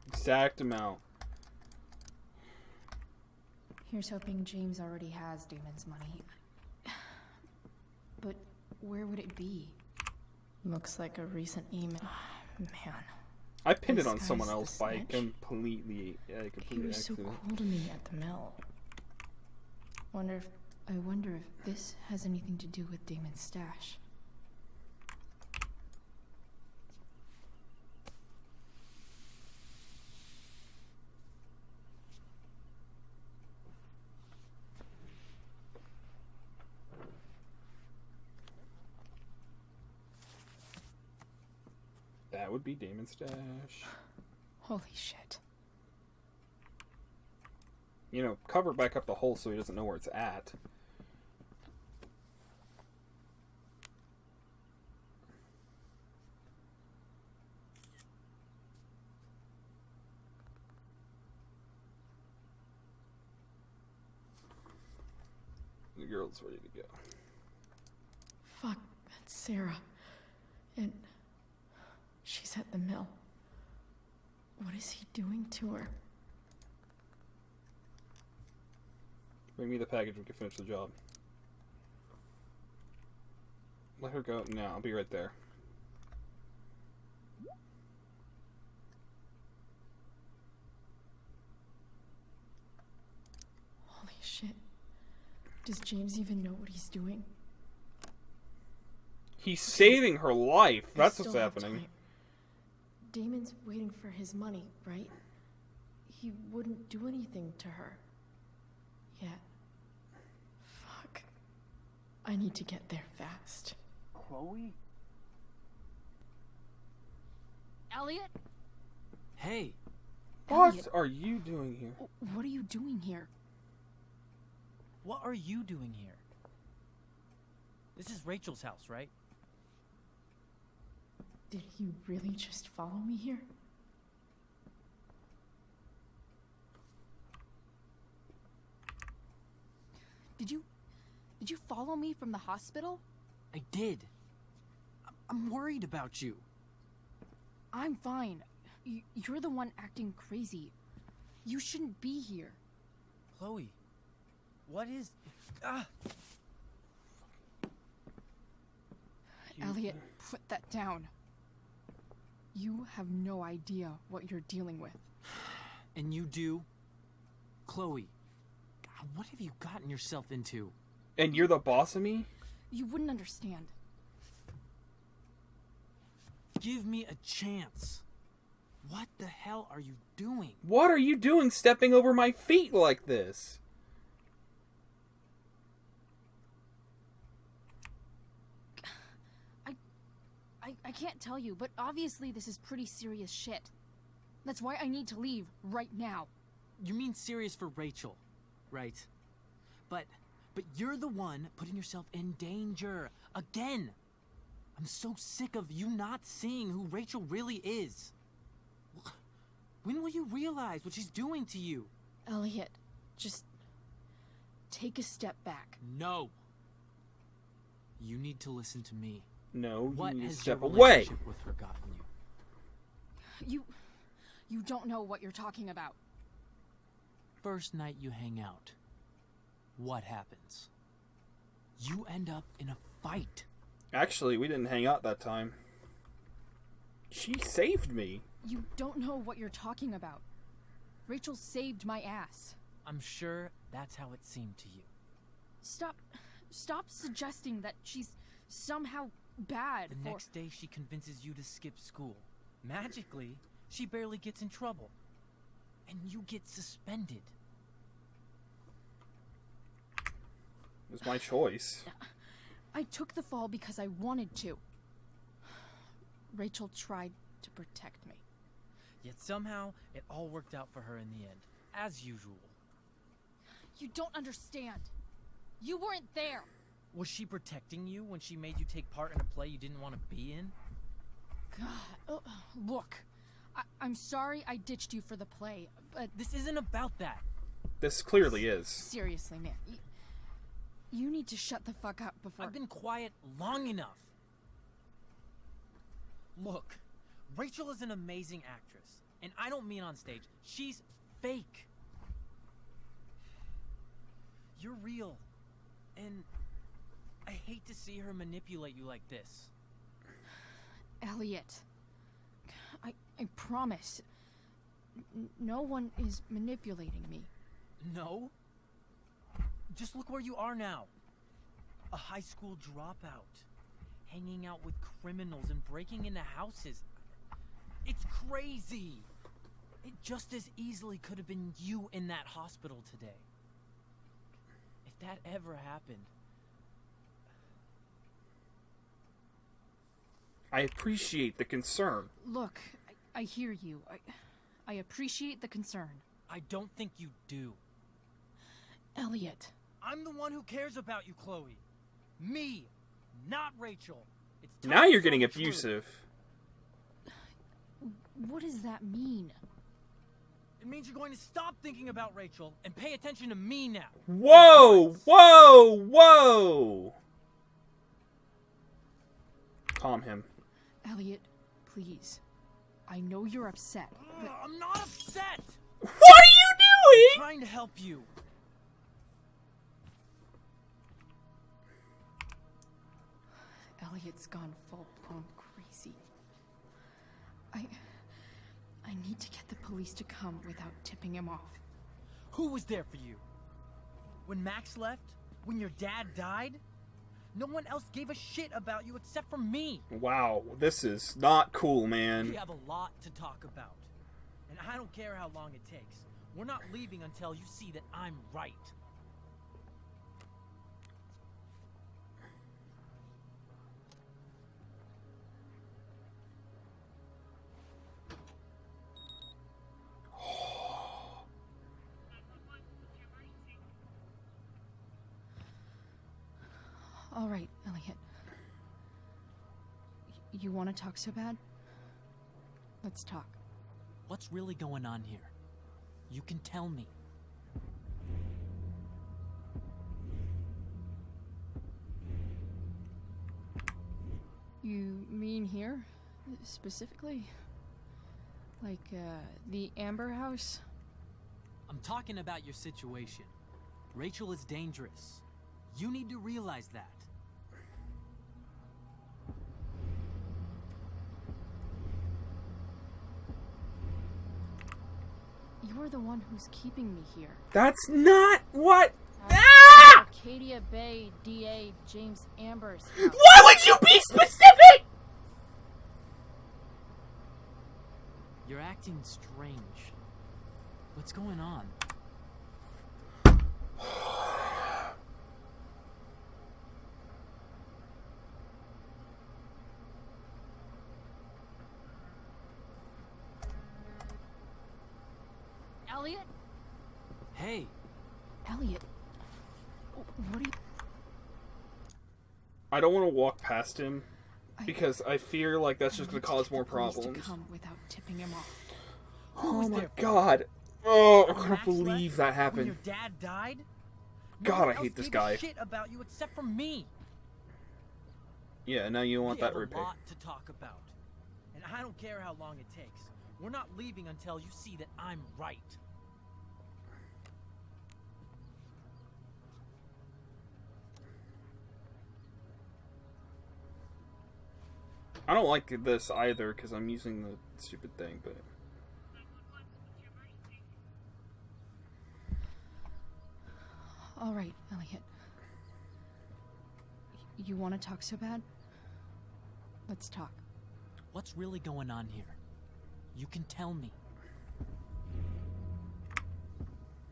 Exact amount. Here's hoping James already has Damon's money. But where would it be? Looks like a recent email. Man. I pinned it This on someone guy's the else by snitch? completely He was so accident. cool to me at the mill. I wonder if this has anything to do with Damon's stash. That would be Damon's stash. Holy shit. You know, cover back up the hole so he doesn't know where it's at. The girl's ready to go. Fuck, that's Sarah. And she's at the mill. What is he doing to her? Bring me the package, we can finish the job. Let her go now, I'll be right there. Holy shit. Does James even know what he's doing? He's saving her life. They That's still what's have happening. time. Damon's waiting for his money, right? He wouldn't do anything to her. Yet. Fuck. I need to get there fast. Chloe? Elliot? Hey, What Elliot. are you doing here? What are you doing here? what are you doing here? This is Rachel's house, right? Did you really just follow me here? Did you follow me from the hospital? I did. I'm worried about you. I'm fine. You're the one acting crazy. You shouldn't be here. Chloe, what is... Ah! Elliot, put that down. You have no idea what you're dealing with. And you do? Chloe, God, what have you gotten yourself into? And you're the boss of me? You wouldn't understand. Give me a chance. What the hell are you doing? What are you doing stepping over my feet like this? I can't tell you, but obviously this is pretty serious shit. That's why I need to leave right now. You mean serious for Rachel, right? But you're the one putting yourself in danger. Again! I'm so sick of you not seeing who Rachel really is. When will you realize what she's doing to you? Elliot, just take a step back. No. You need to listen to me. No, What you need to has step your away. relationship with her gotten you? You don't know what you're talking about. First night you hang out, what happens? You end up in a fight. Actually, we didn't hang out that time. She saved me. You don't know what you're talking about. Rachel saved my ass. I'm sure that's how it seemed to you. Stop suggesting that she's somehow bad. The next day she convinces you to skip school. Magically, she barely gets in trouble. And you get suspended. It was my choice. I took the fall because I wanted to. Rachel tried to protect me. Yet somehow, it all worked out for her in the end. As usual. You don't understand. You weren't there. Was she protecting you when she made you take part in a play you didn't want to be in? God, look. I'm sorry I ditched you for the play, but... This isn't about that. This clearly is. Seriously, man. You need to shut the fuck up before... I've been quiet long enough. Look, Rachel is an amazing actress. And I don't mean on stage. She's fake. You're real. And I hate to see her manipulate you like this. Elliot, I promise. No one is manipulating me. No? Just look where you are now. A high school dropout. Hanging out with criminals and breaking into houses. It's crazy. It just as easily could have been you in that hospital today. If that ever happened. I appreciate the concern. Look, I hear you. I appreciate the concern. I don't think you do. Elliot. I'm the one who cares about you, Chloe. Me, not Rachel. It's now you're getting abusive. What does that mean? It means you're going to stop thinking about Rachel and pay attention to me now. Whoa! Whoa! Whoa! Calm him. Elliot, please. I know you're upset, but... I'm not upset! What are you doing? I'm trying to help you. Elliot's gone full-blown crazy. I need to get the police to come without tipping him off. Who was there for you? When Max left? When your dad died? No one else gave a shit about you except for me. Wow, this is not cool, man. We have a lot to talk about. And I don't care how long it takes. We're not leaving until you see that I'm right. All right, Elliot. You want to talk so bad? Let's talk. What's really going on here? You can tell me. You mean here? Specifically? Like, the Amber House? I'm talking about your situation. Rachel is dangerous. You need to realize that. You're the one who's keeping me here. That's not what... Arcadia Bay DA James Amber's house. Why would you be specific? You're acting strange. What's going on? Elliot? Hey. Elliot. What are you... I don't want to walk past him because I fear like that's just going to cause more problems. To come without tipping him off. Oh my god. Oh, I can't believe that happened. When your dad died? God, I hate this guy. Shit about you except for me. Yeah, now you want that We have repair. a lot to talk about. And I don't care how long it takes. We're not leaving until you see that I'm right. I don't like this either because I'm using the stupid thing, but... All right, Elliot. You want to talk so bad? Let's talk. What's really going on here? You can tell me.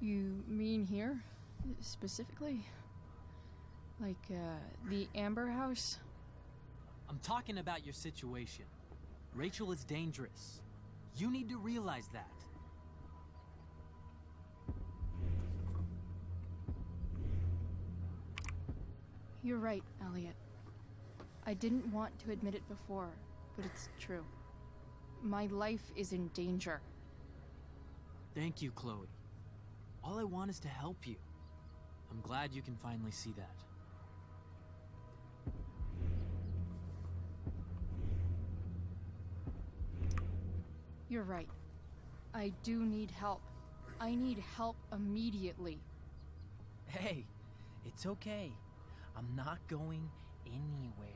You mean here? Specifically? Like, the Amber House? I'm talking about your situation. Rachel is dangerous. You need to realize that. You're right, Elliot. I didn't want to admit it before, but it's true. My life is in danger. Thank you, Chloe. All I want is to help you. I'm glad you can finally see that. You're right. I do need help. I need help immediately. Hey, it's okay. I'm not going anywhere.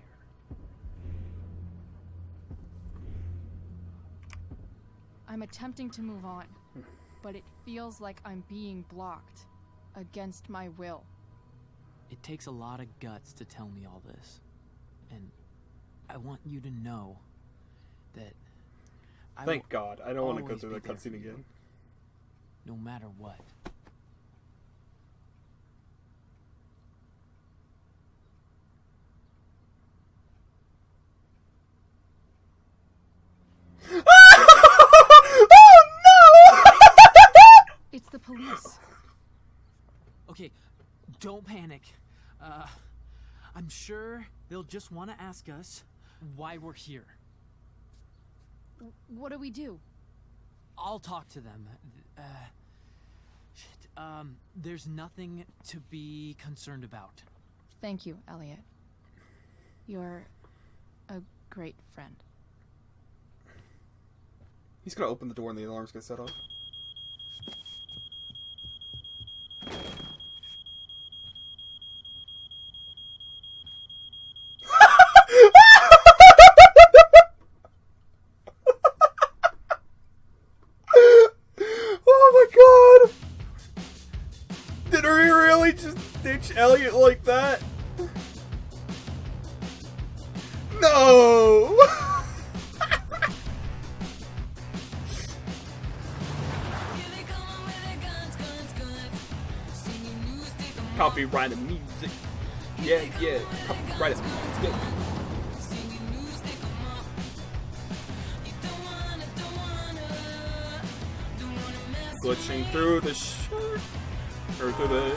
I'm attempting to move on, but it feels like I'm being blocked against my will. It takes a lot of guts to tell me all this. And I want you to know that Thank God. I don't want to go always through be that there cutscene for you, again. no matter what. Oh no! It's the police. Okay, don't panic. I'm sure they'll just want to ask us why we're here. What do we do? I'll talk to them. There's nothing to be concerned about. Thank you, Elliot. You're a great friend. He's gonna open the door and the alarm's gonna set off. Oh my god! Did he really just ditch Elliot like that? No! Copyrighted music. Yeah. Copyrighted music. Glitching through the shirt. Or through the...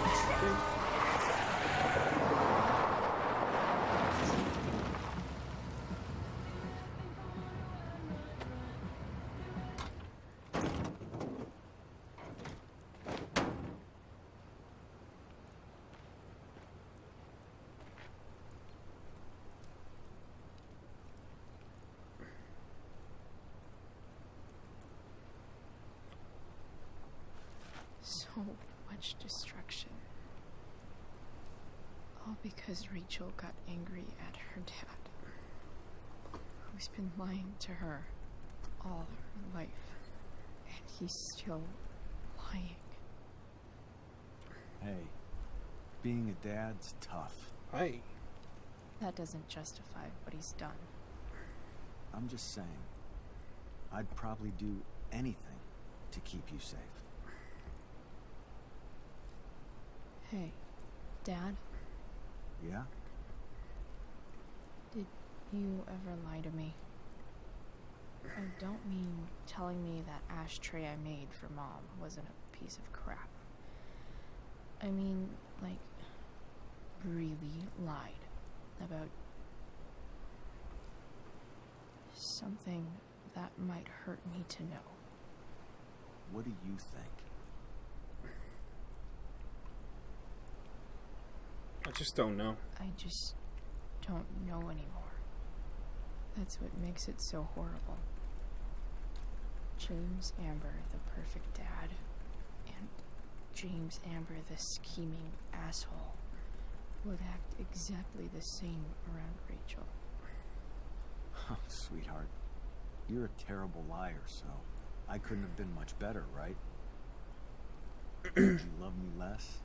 So much destruction. All because Rachel got angry at her dad, who's been lying to her all her life. And he's still lying. Hey, being a dad's tough. Hey. That doesn't justify what he's done. I'm just saying, I'd probably do anything to keep you safe. Hey, Dad, Yeah? did you ever lie to me? I don't mean telling me that ashtray I made for Mom wasn't a piece of crap. I mean, like, really lied about something that might hurt me to know. What do you think? I just don't know. I just don't know anymore. That's what makes it so horrible. James Amber, the perfect dad, and James Amber, the scheming asshole, would act exactly the same around Rachel. Oh, sweetheart. You're a terrible liar, so I couldn't have been much better, right? Did you love me less?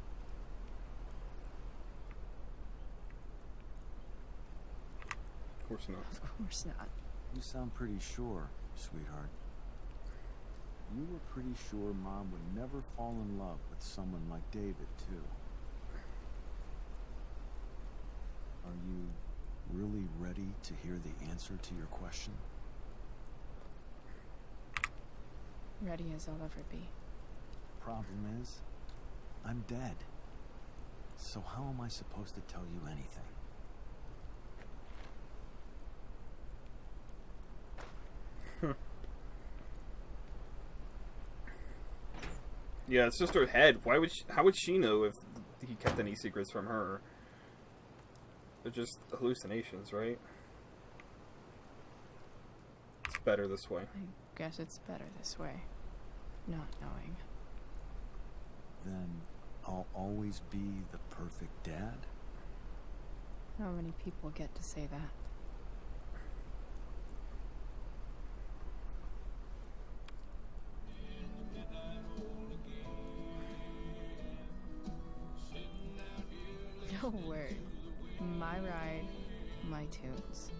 Of course not. Of course not. You sound pretty sure, sweetheart. You were pretty sure Mom would never fall in love with someone like David, too. Are you really ready to hear the answer to your question? Ready as I'll ever be. Problem is, I'm dead. So how am I supposed to tell you anything? Yeah, it's just her head. Why would she, how would she know if he kept any secrets from her? They're just hallucinations, right? It's better this way. I guess it's better this way. Not knowing. Then I'll always be the perfect dad? How many people get to say that? No word. My ride, my tunes.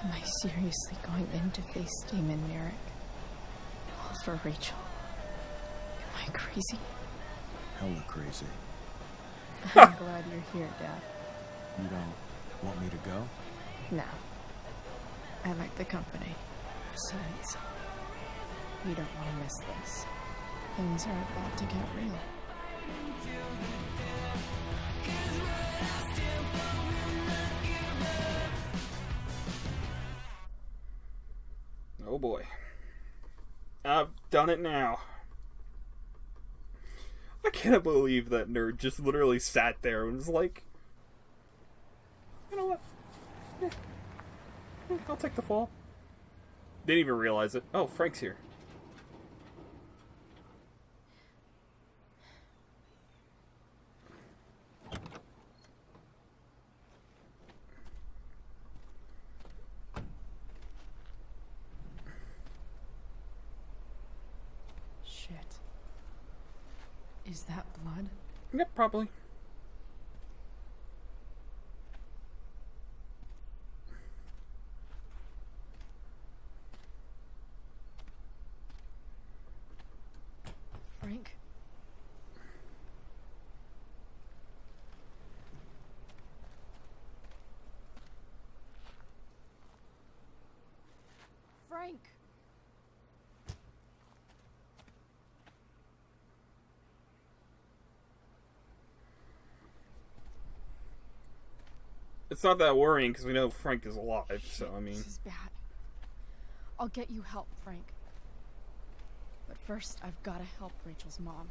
Am I seriously going in to face Damon Merrick? All for Rachel? Am I crazy? Hella crazy. I'm glad you're here, Dad. You don't want me to go? No. I like the company. Besides, you don't want to miss this. Things are about to get real. Oh boy. I've done it now. I can't believe that nerd just literally sat there and was like, you know what? Yeah, I'll take the fall. Didn't even realize it. Oh, Frank's here. Shit. Is that blood? Yep, probably. Frank? Frank! It's not that worrying because we know Frank is alive, so I mean... This is bad. I'll get you help, Frank. But first, I've got to help Rachel's mom.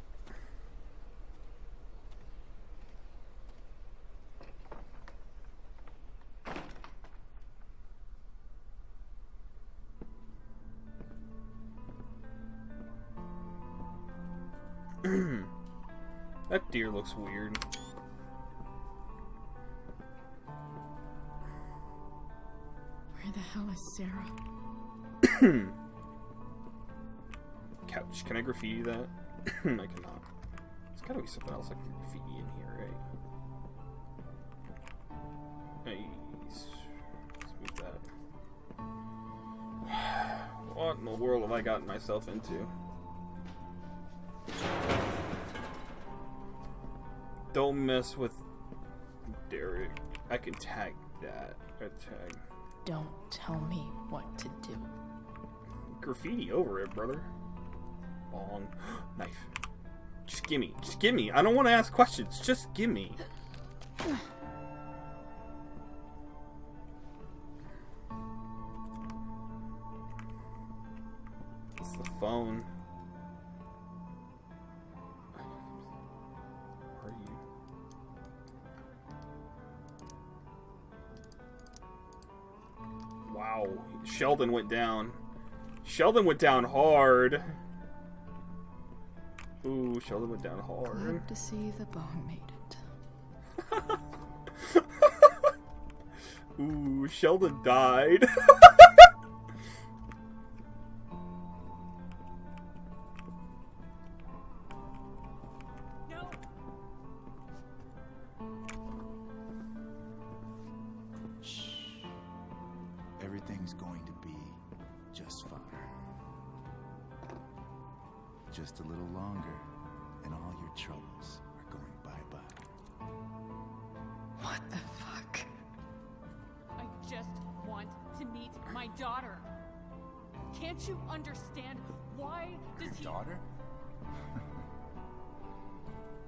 That deer looks weird. Where the hell is Sarah? Couch. Can I graffiti that? I cannot. There's gotta be something else I can graffiti in here, right? Nice. Let's move that. What in the world have I gotten myself into? Don't mess with Derek. I can tag that. Tag. Don't tell me what to do. Graffiti over it, brother. Bong. Knife. Just gimme. Just gimme. I don't want to ask questions. Just gimme. It's the phone. Are you? Wow, Sheldon went down. Sheldon went down hard. Ooh, Sheldon went down hard. Glad to see the bone made it. Ooh, Sheldon died. No. Shh. Everything's going to be just fine. Just a little longer, and all your troubles are going bye-bye. What the fuck? I just want to meet my daughter. Can't you understand? Why does he... Daughter?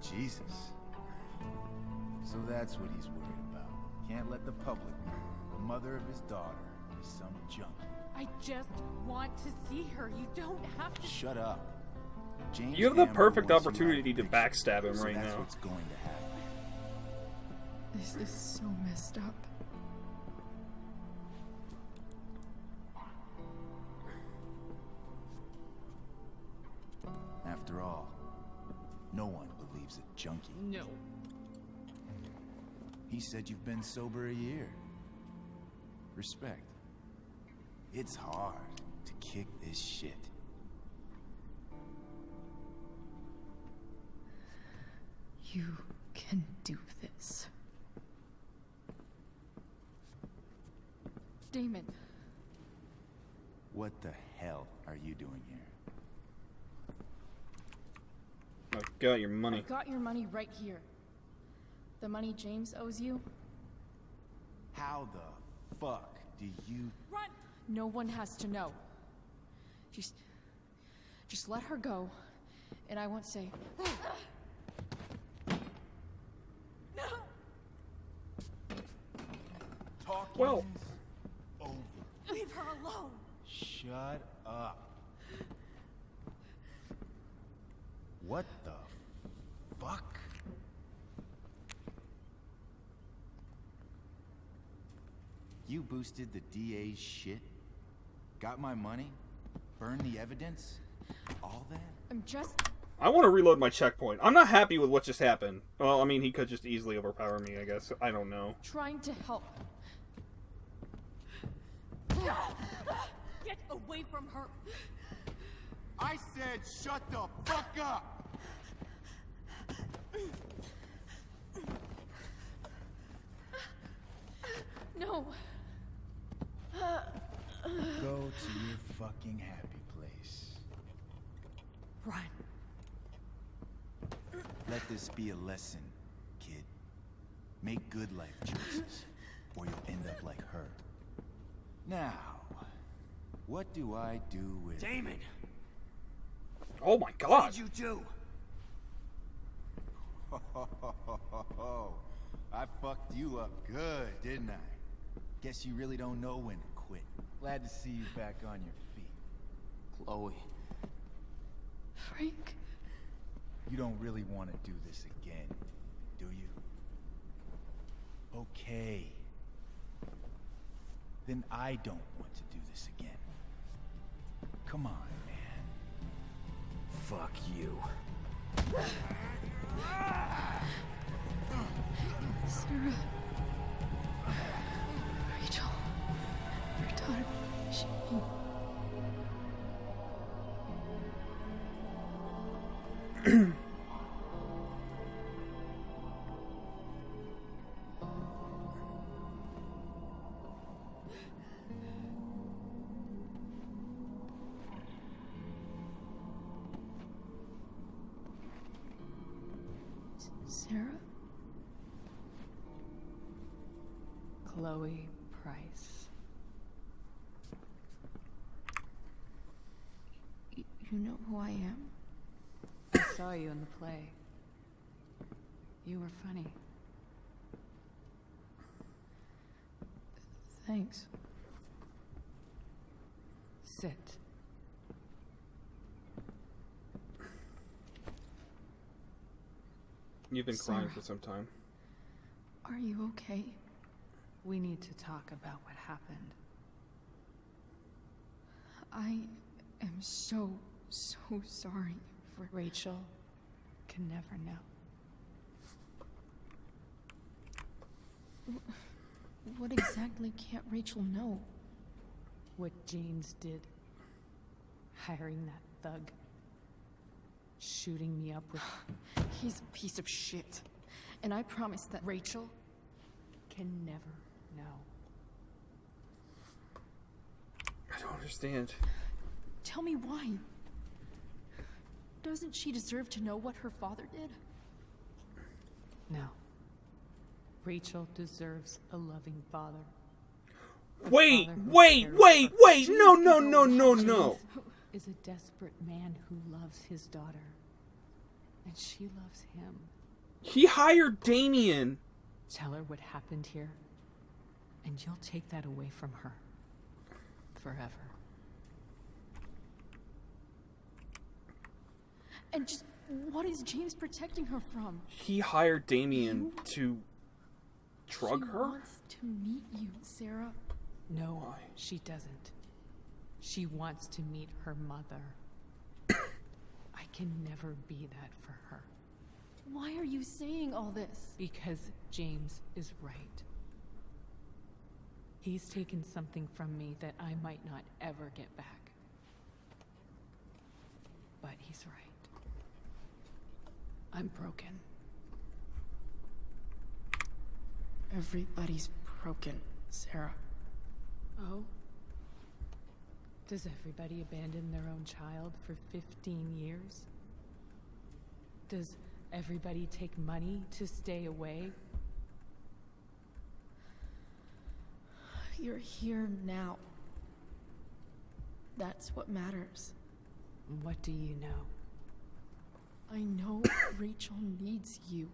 Jesus. So that's what he's worried about. Can't let the public know the mother of his daughter is some junkie. I just want to see her. You don't have to... Shut up. James You have the Amber perfect wants you opportunity to out of the picture, backstab him so right that's now. what's going to happen. This is so messed up. After all, no one believes a junkie. No. He said you've been sober a year. Respect. It's hard to kick this shit. You can do this. Damon. What the hell are you doing here? I got your money. I've got your money right here. The money James owes you. How the fuck do you... Run! No one has to know. Just let her go, and I won't say. No! Talking's Well. over. Leave her alone! Shut up. What the fuck? You boosted the DA's shit? Got my money? Burned the evidence? All that? I'm just. I want to reload my checkpoint. I'm not happy with what just happened. Well, I mean, he could just easily overpower me, I guess. I don't know. Trying to help. Get away from her! I said shut the fuck up! No. Go to your fucking happy place. Run. Let this be a lesson, kid. Make good life choices, or you'll end up like her. Now, what do I do with... Damon! Oh my god! What did you do? I fucked you up good, didn't I? Guess you really don't know when to quit. Glad to see you back on your feet. Chloe. Frank. You don't really want to do this again, do you? Okay. Then I don't want to do this again. Come on, man. Fuck you. Sarah. Rachel. Your daughter. She. Sarah? Chloe Price. You know who I am? I saw you in the play. You were funny. Thanks. Sit. You've been crying Sarah. for some time. Are you okay? We need to talk about what happened. I am so sorry for... Rachel can never know. What exactly can't Rachel know? What James did. Hiring that thug. Shooting me up with... He's a piece of shit. And I promise that... Rachel can never know. I don't understand. Tell me why. Doesn't she deserve to know what her father did? No. Rachel deserves a loving father. Wait! No! James is a desperate man who loves his daughter. And she loves him. He hired Damien. Tell her what happened here, and you'll take that away from her. Forever. And just what is James protecting her from? He hired Damien to drug She her? wants to meet you, Sarah. No, Why? she doesn't. She wants to meet her mother. I can never be that for her. Why are you saying all this? Because James is right. He's taken something from me that I might not ever get back. But he's right. I'm broken. Everybody's broken, Sarah. Oh? Does everybody abandon their own child for 15 years? Does everybody take money to stay away? You're here now. That's what matters. What do you know? I know Rachel needs you.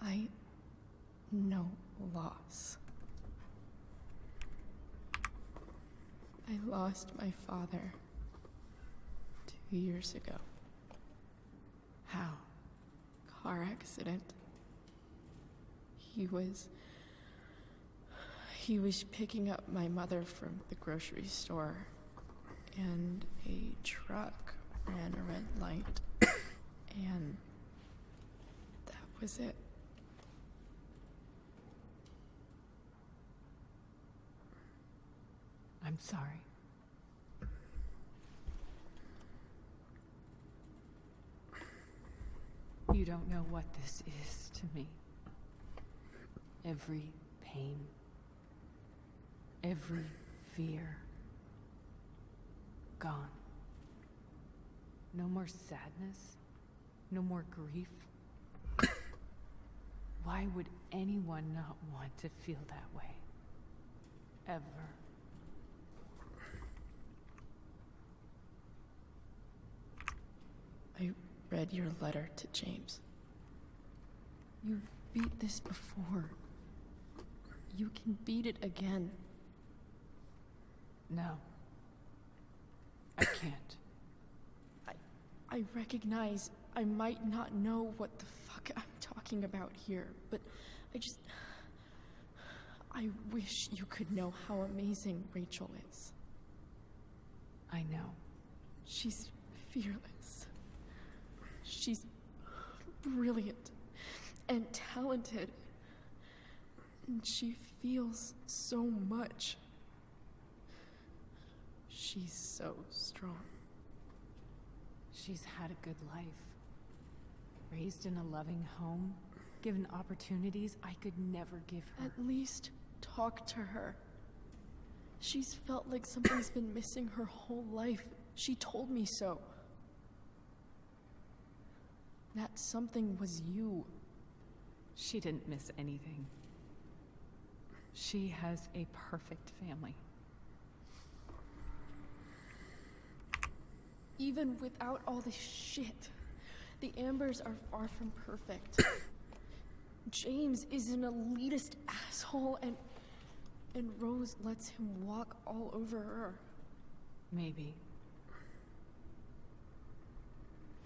I know loss. I lost my father 2 years ago. How? Car accident. He was picking up my mother from the grocery store, and a truck ran a red light, and that was it. I'm sorry. You don't know what this is to me. Every pain, every fear, gone. No more sadness, no more grief. Why would anyone not want to feel that way? Ever. I read your letter to James. You beat this before. You can beat it again. No. I can't. I recognize I might not know what the fuck I'm talking about here, but I wish you could know how amazing Rachel is. I know. She's fearless. She's brilliant and talented. And she feels so much. She's so strong. She's had a good life. Raised in a loving home, given opportunities I could never give her. At least talk to her. She's felt like something's been missing her whole life. She told me so. That something was you. She didn't miss anything. She has a perfect family. Even without all this shit, the Ambers are far from perfect. James is an elitist asshole, and Rose lets him walk all over her. Maybe.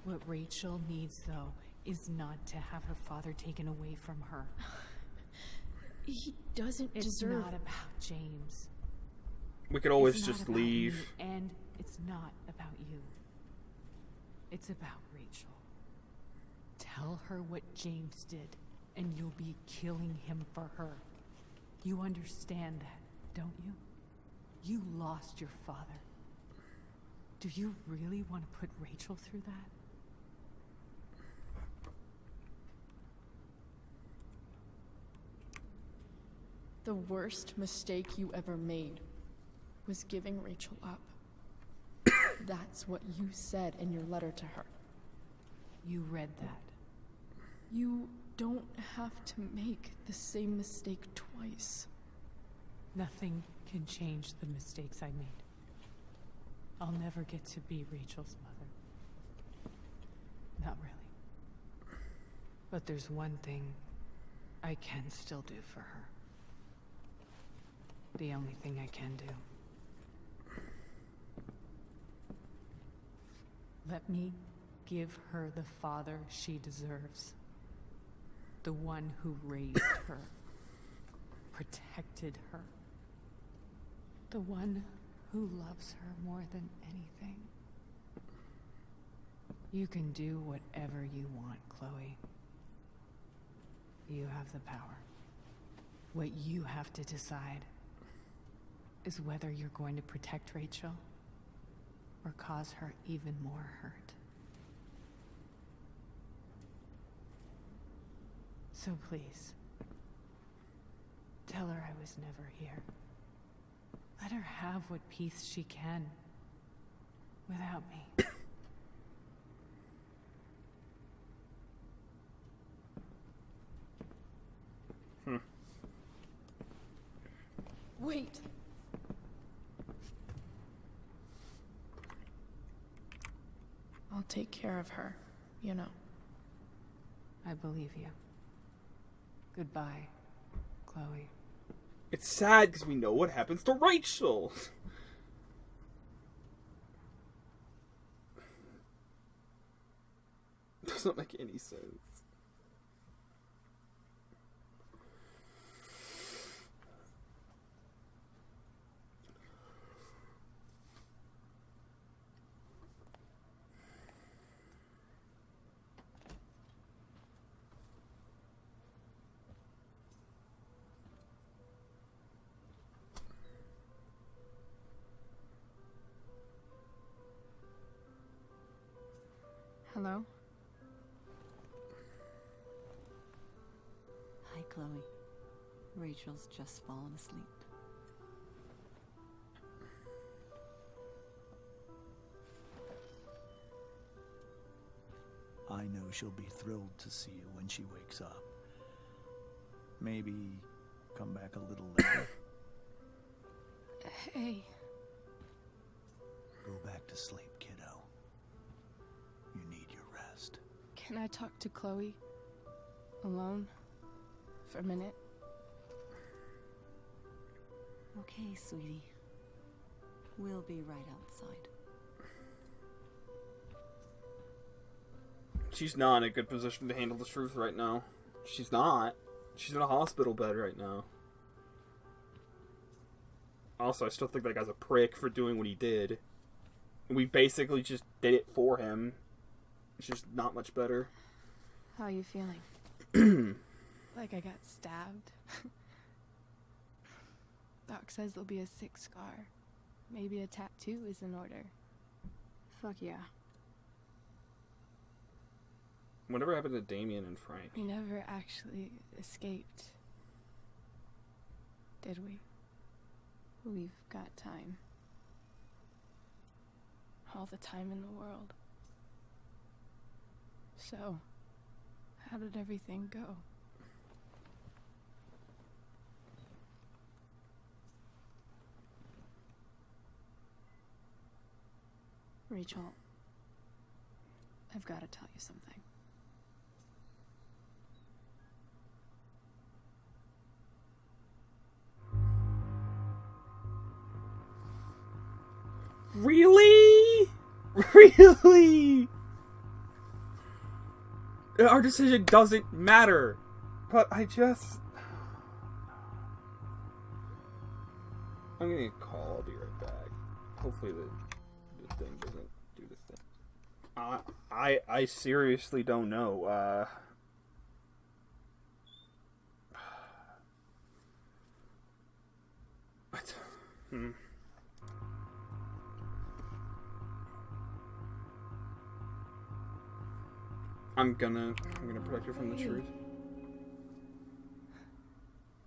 What Rachel needs, though, is not to have her father taken away from her. He doesn't It's deserve... not about James. We could always It's not just about leave. me, and it's not about you. It's about Rachel. Tell her what James did, and you'll be killing him for her. You understand that, don't you? You lost your father. Do you really want to put Rachel through that? The worst mistake you ever made was giving Rachel up. That's what you said in your letter to her. You read that. You don't have to make the same mistake twice. Nothing can change the mistakes I made. I'll never get to be Rachel's mother. Not really. But there's one thing I can still do for her. The only thing I can do. Let me give her the father she deserves. The one who raised her, protected her. The one who loves her more than anything. You can do whatever you want, Chloe. You have the power. What you have to decide is whether you're going to protect Rachel or cause her even more hurt. So please, tell her I was never here. Let her have what peace she can without me. Wait. I'll take care of her, you know. I believe you. Goodbye, Chloe. It's sad because we know what happens to Rachel. Doesn't make any sense. Hello? Hi, Chloe. Rachel's just fallen asleep. I know she'll be thrilled to see you when she wakes up. Maybe come back a little later. Hey. Go back to sleep, kiddo. You need your rest. Can I talk to Chloe? Alone? For a minute? Okay, sweetie. We'll be right outside. She's not in a good position to handle the truth right now. She's not. She's in a hospital bed right now. Also, I still think that guy's a prick for doing what he did. We basically just did it for him. It's just not much better. How are you feeling? Like I got stabbed? Doc says there'll be a sick scar. Maybe a tattoo is in order. Fuck yeah. Whatever happened to Damien and Frank? We never actually escaped. Did we? We've got time. All the time in the world. So, how did everything go? Rachel, I've got to tell you something. Really? Really? Our decision doesn't matter. But I just... I'm getting a call. I'll be right back. Hopefully the thing doesn't do the thing. I seriously don't know. I'm gonna protect her from the truth.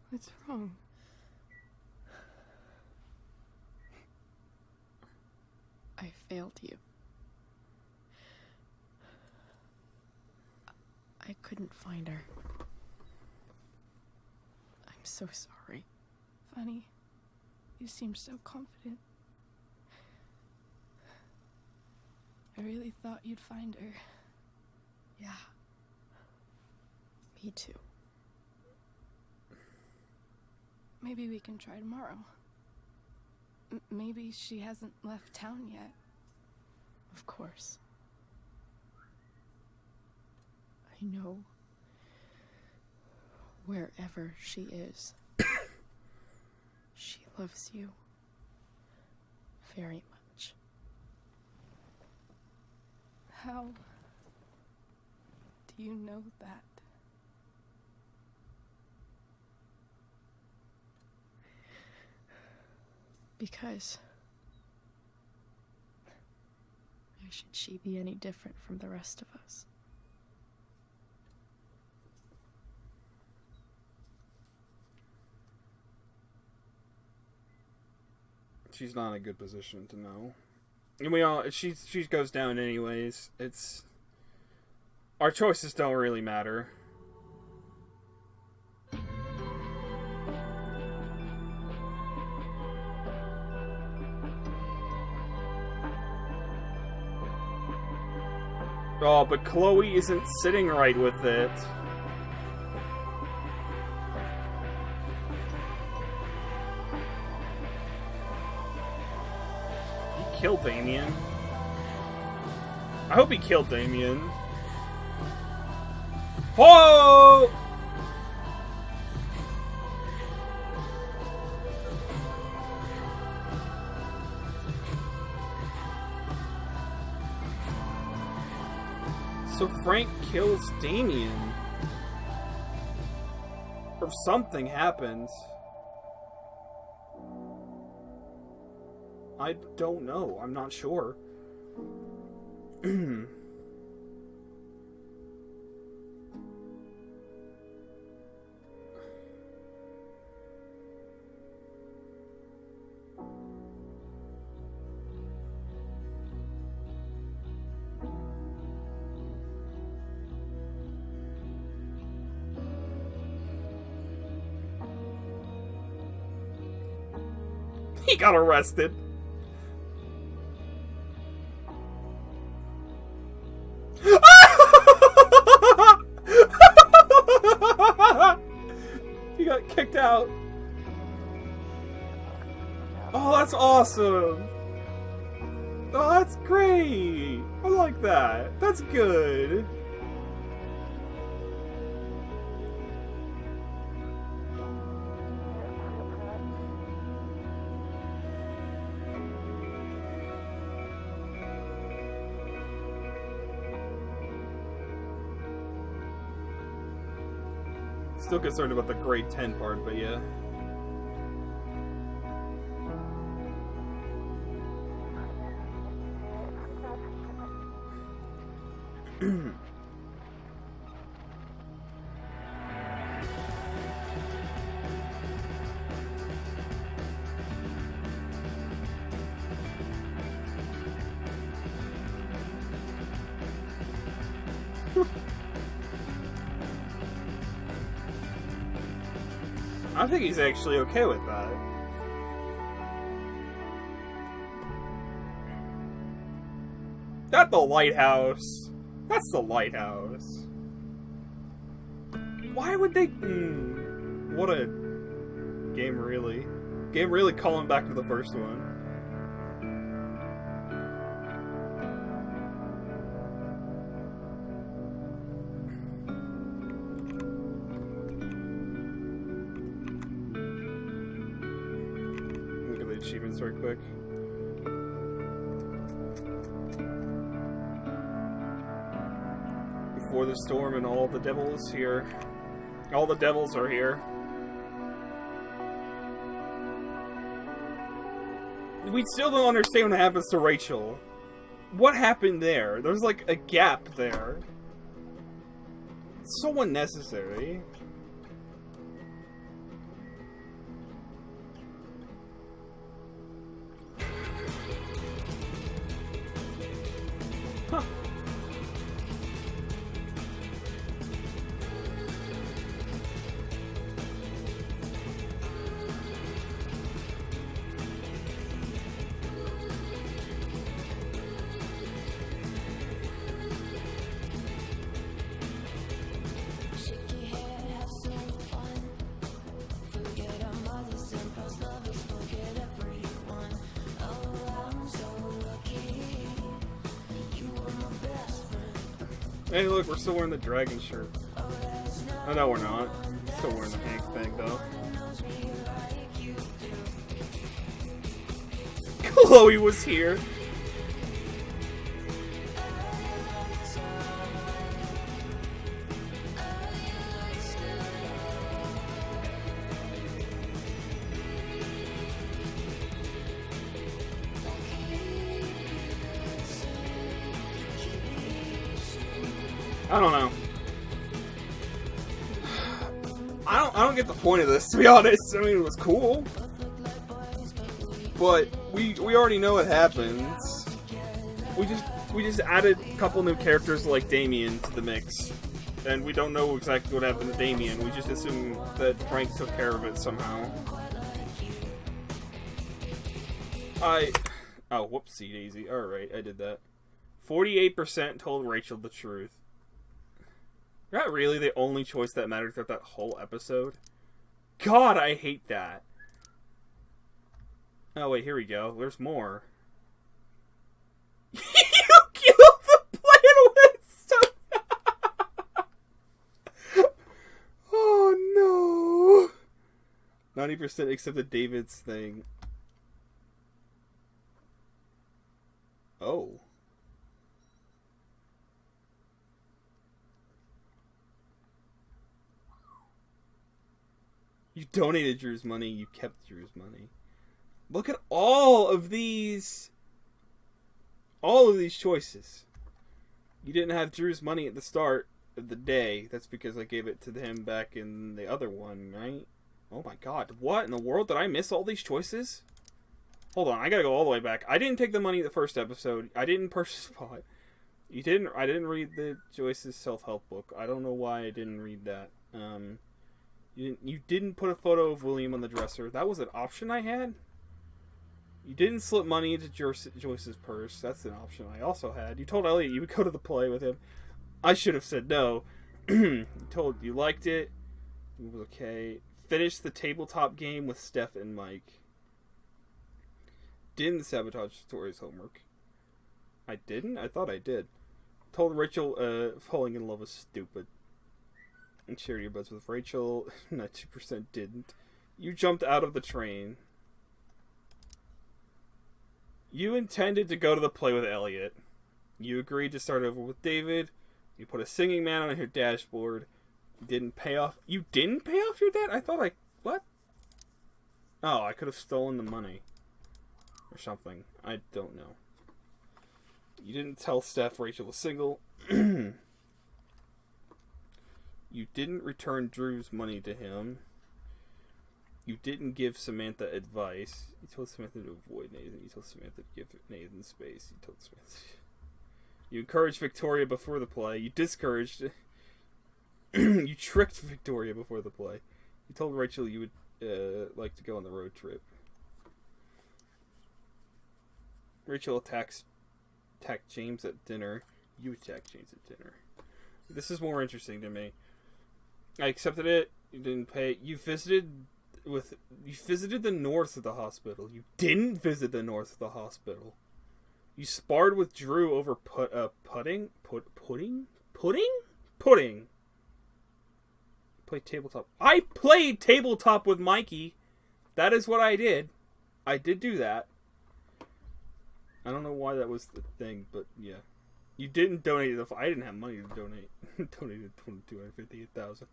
What's wrong? I failed you. I couldn't find her. I'm so sorry. Funny. You seem so confident. I really thought you'd find her. Yeah. Me too. Maybe we can try tomorrow. Maybe she hasn't left town yet. Of course. I know wherever she is, she loves you very much. How do you know that? Because why should she be any different from the rest of us? She's not in a good position to know. And we all she goes down anyways. It's our choices don't really matter. Oh, but Chloe isn't sitting right with it. He killed Damien. I hope he killed Damien. Whoa! So Frank kills Damien. Or something happens. I don't know. I'm not sure. He got arrested. He got kicked out. Oh, that's awesome. Oh, that's great. I like that. That's good. Still concerned about the grade 10 part, but yeah. I think he's actually okay with that. Not the lighthouse. That's the lighthouse. Why would they... What a... Game really. Game really calling back to the first one. achievements right quick. Before the storm and all the devils here. All the devils are here. We still don't understand what happens to Rachel. What happened there? There's like a gap there. It's so unnecessary. Huh. Hey, look, we're still wearing the dragon shirt. Oh, no, we're not. Still wearing the Hank thing, though. Chloe was here. I don't know. I don't get the point of this, to be honest. I mean, it was cool, but we already know what happens. We just added a couple new characters like Damien to the mix, and we don't know exactly what happened to Damien. We just assume that Frank took care of it somehow. Oh, whoopsie daisy. Alright, I did that. 48% told Rachel the truth. Not really the only choice that mattered throughout that whole episode. God, I hate that. Oh, wait, here we go. There's more. You killed the plan with Oh, no. 90% accepted David's thing. Oh. You donated Drew's money, you kept Drew's money. Look at all of these choices. You didn't have Drew's money at the start of the day. That's because I gave it to him back in the other one, right? Oh my god, what in the world? Did I miss all these choices? Hold on, I gotta go all the way back. I didn't take the money the first episode. I didn't purchase pot. I didn't read the Joyce's self-help book. I don't know why I didn't read that. You didn't put a photo of William on the dresser. That was an option I had. You didn't slip money into Joyce's purse. That's an option I also had. You told Elliot you would go to the play with him. I should have said no. You told you liked it. It was okay. Finished the tabletop game with Steph and Mike. Didn't sabotage Tori's homework. I didn't? I thought I did. Told Rachel falling in love was stupid. And shared your buzz with Rachel. 92% didn't. You jumped out of the train. You intended to go to the play with Elliot. You agreed to start over with David. You put a singing man on your dashboard. You didn't pay off. You didn't pay off your debt? I thought what? Oh, I could have stolen the money. Or something. I don't know. You didn't tell Steph Rachel was single. You didn't return Drew's money to him. You didn't give Samantha advice. You told Samantha to avoid Nathan. You told Samantha to give Nathan space. You told Samantha... You encouraged Victoria before the play. You discouraged... You tricked Victoria before the play. You told Rachel you would like to go on the road trip. Rachel attacked James at dinner. You attacked James at dinner. This is more interesting to me. I accepted it. You didn't pay. You visited the north of the hospital. You didn't visit the north of the hospital. You sparred with Drew over pudding. Played tabletop. I played tabletop with Mikey. That is what I did. I did do that. I don't know why that was the thing, but yeah. You didn't donate the... I didn't have money to donate. Donated $258,000.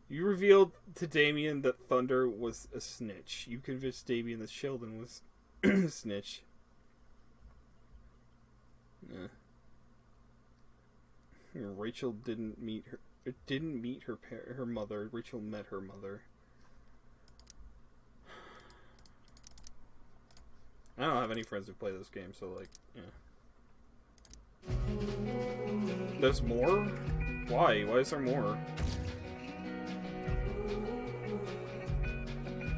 You revealed to Damien that Thunder was a snitch. You convinced Damien that Sheldon was a snitch. Yeah. Rachel didn't meet her mother. Rachel met her mother. I don't have any friends who play this game, so like, yeah. There's more? Why? Why is there more?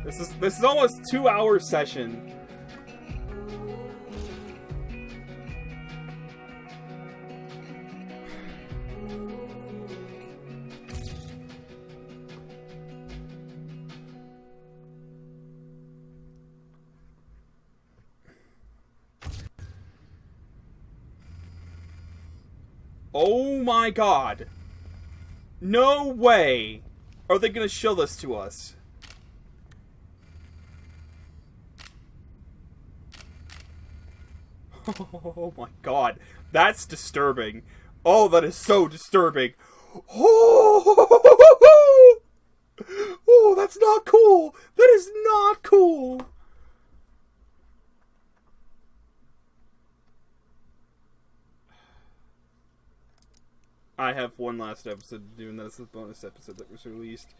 This is almost 2-hour session. Oh my god. No way are they gonna show this to us. Oh my god. That's disturbing. Oh, that is so disturbing. Oh, oh, that's not cool. That is not cool. I have one last episode to do, and that's the bonus episode that was released.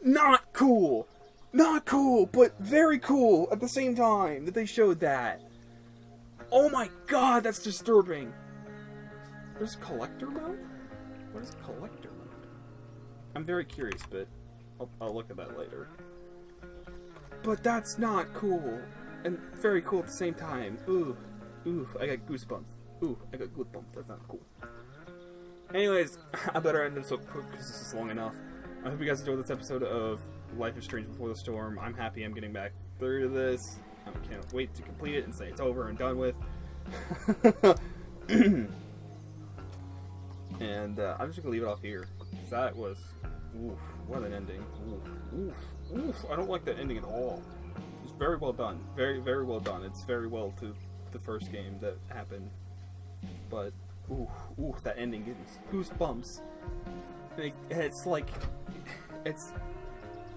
Not cool! Not cool, but very cool at the same time that they showed that. Oh my god, that's disturbing. There's collector mode? What is collector mode? I'm very curious, but I'll look at that later. But that's not cool. And very cool at the same time. Ooh. Ooh, I got goosebumps. Ooh, I got goosebumps. That's not cool. Anyways, I better end this so quick because this is long enough. I hope you guys enjoyed this episode of Life is Strange Before the Storm. I'm happy I'm getting back through this. I can't wait to complete it and say it's over and done with. And I'm just going to leave it off here. That was... Oof, what an ending. Oof, oof, oof. I don't like that ending at all. It's very well done. Very, very well done. It's very well to the first game that happened. But... Ooh, ooh, that ending gives goosebumps. It's like,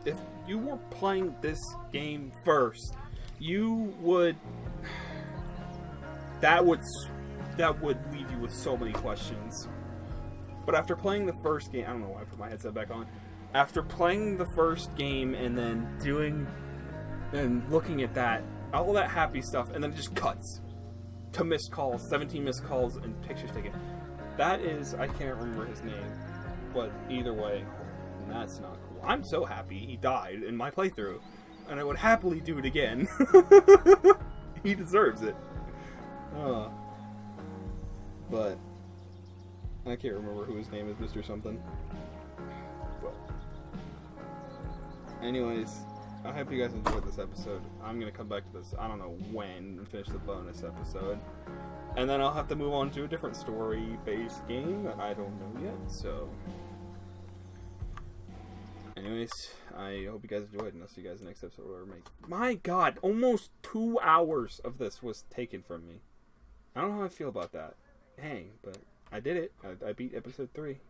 if you were playing this game first, you would, that would leave you with so many questions. But after playing the first game, I don't know why I put my headset back on. After playing the first game and then doing, and looking at that, all that happy stuff, and then it just cuts to missed calls, 17 missed calls, and pictures taken. That is, I can't remember his name, but either way, that's not cool. I'm so happy he died in my playthrough, and I would happily do it again. He deserves it. But I can't remember who his name is, Mr. Something. But anyways, I hope you guys enjoyed this episode. I'm going to come back to this, I don't know when, and finish the bonus episode. And then I'll have to move on to a different story-based game that I don't know yet, so... Anyways, I hope you guys enjoyed, and I'll see you guys in the next episode where I make... My god, almost 2 hours of this was taken from me. I don't know how I feel about that. Dang, but I did it. I beat episode 3.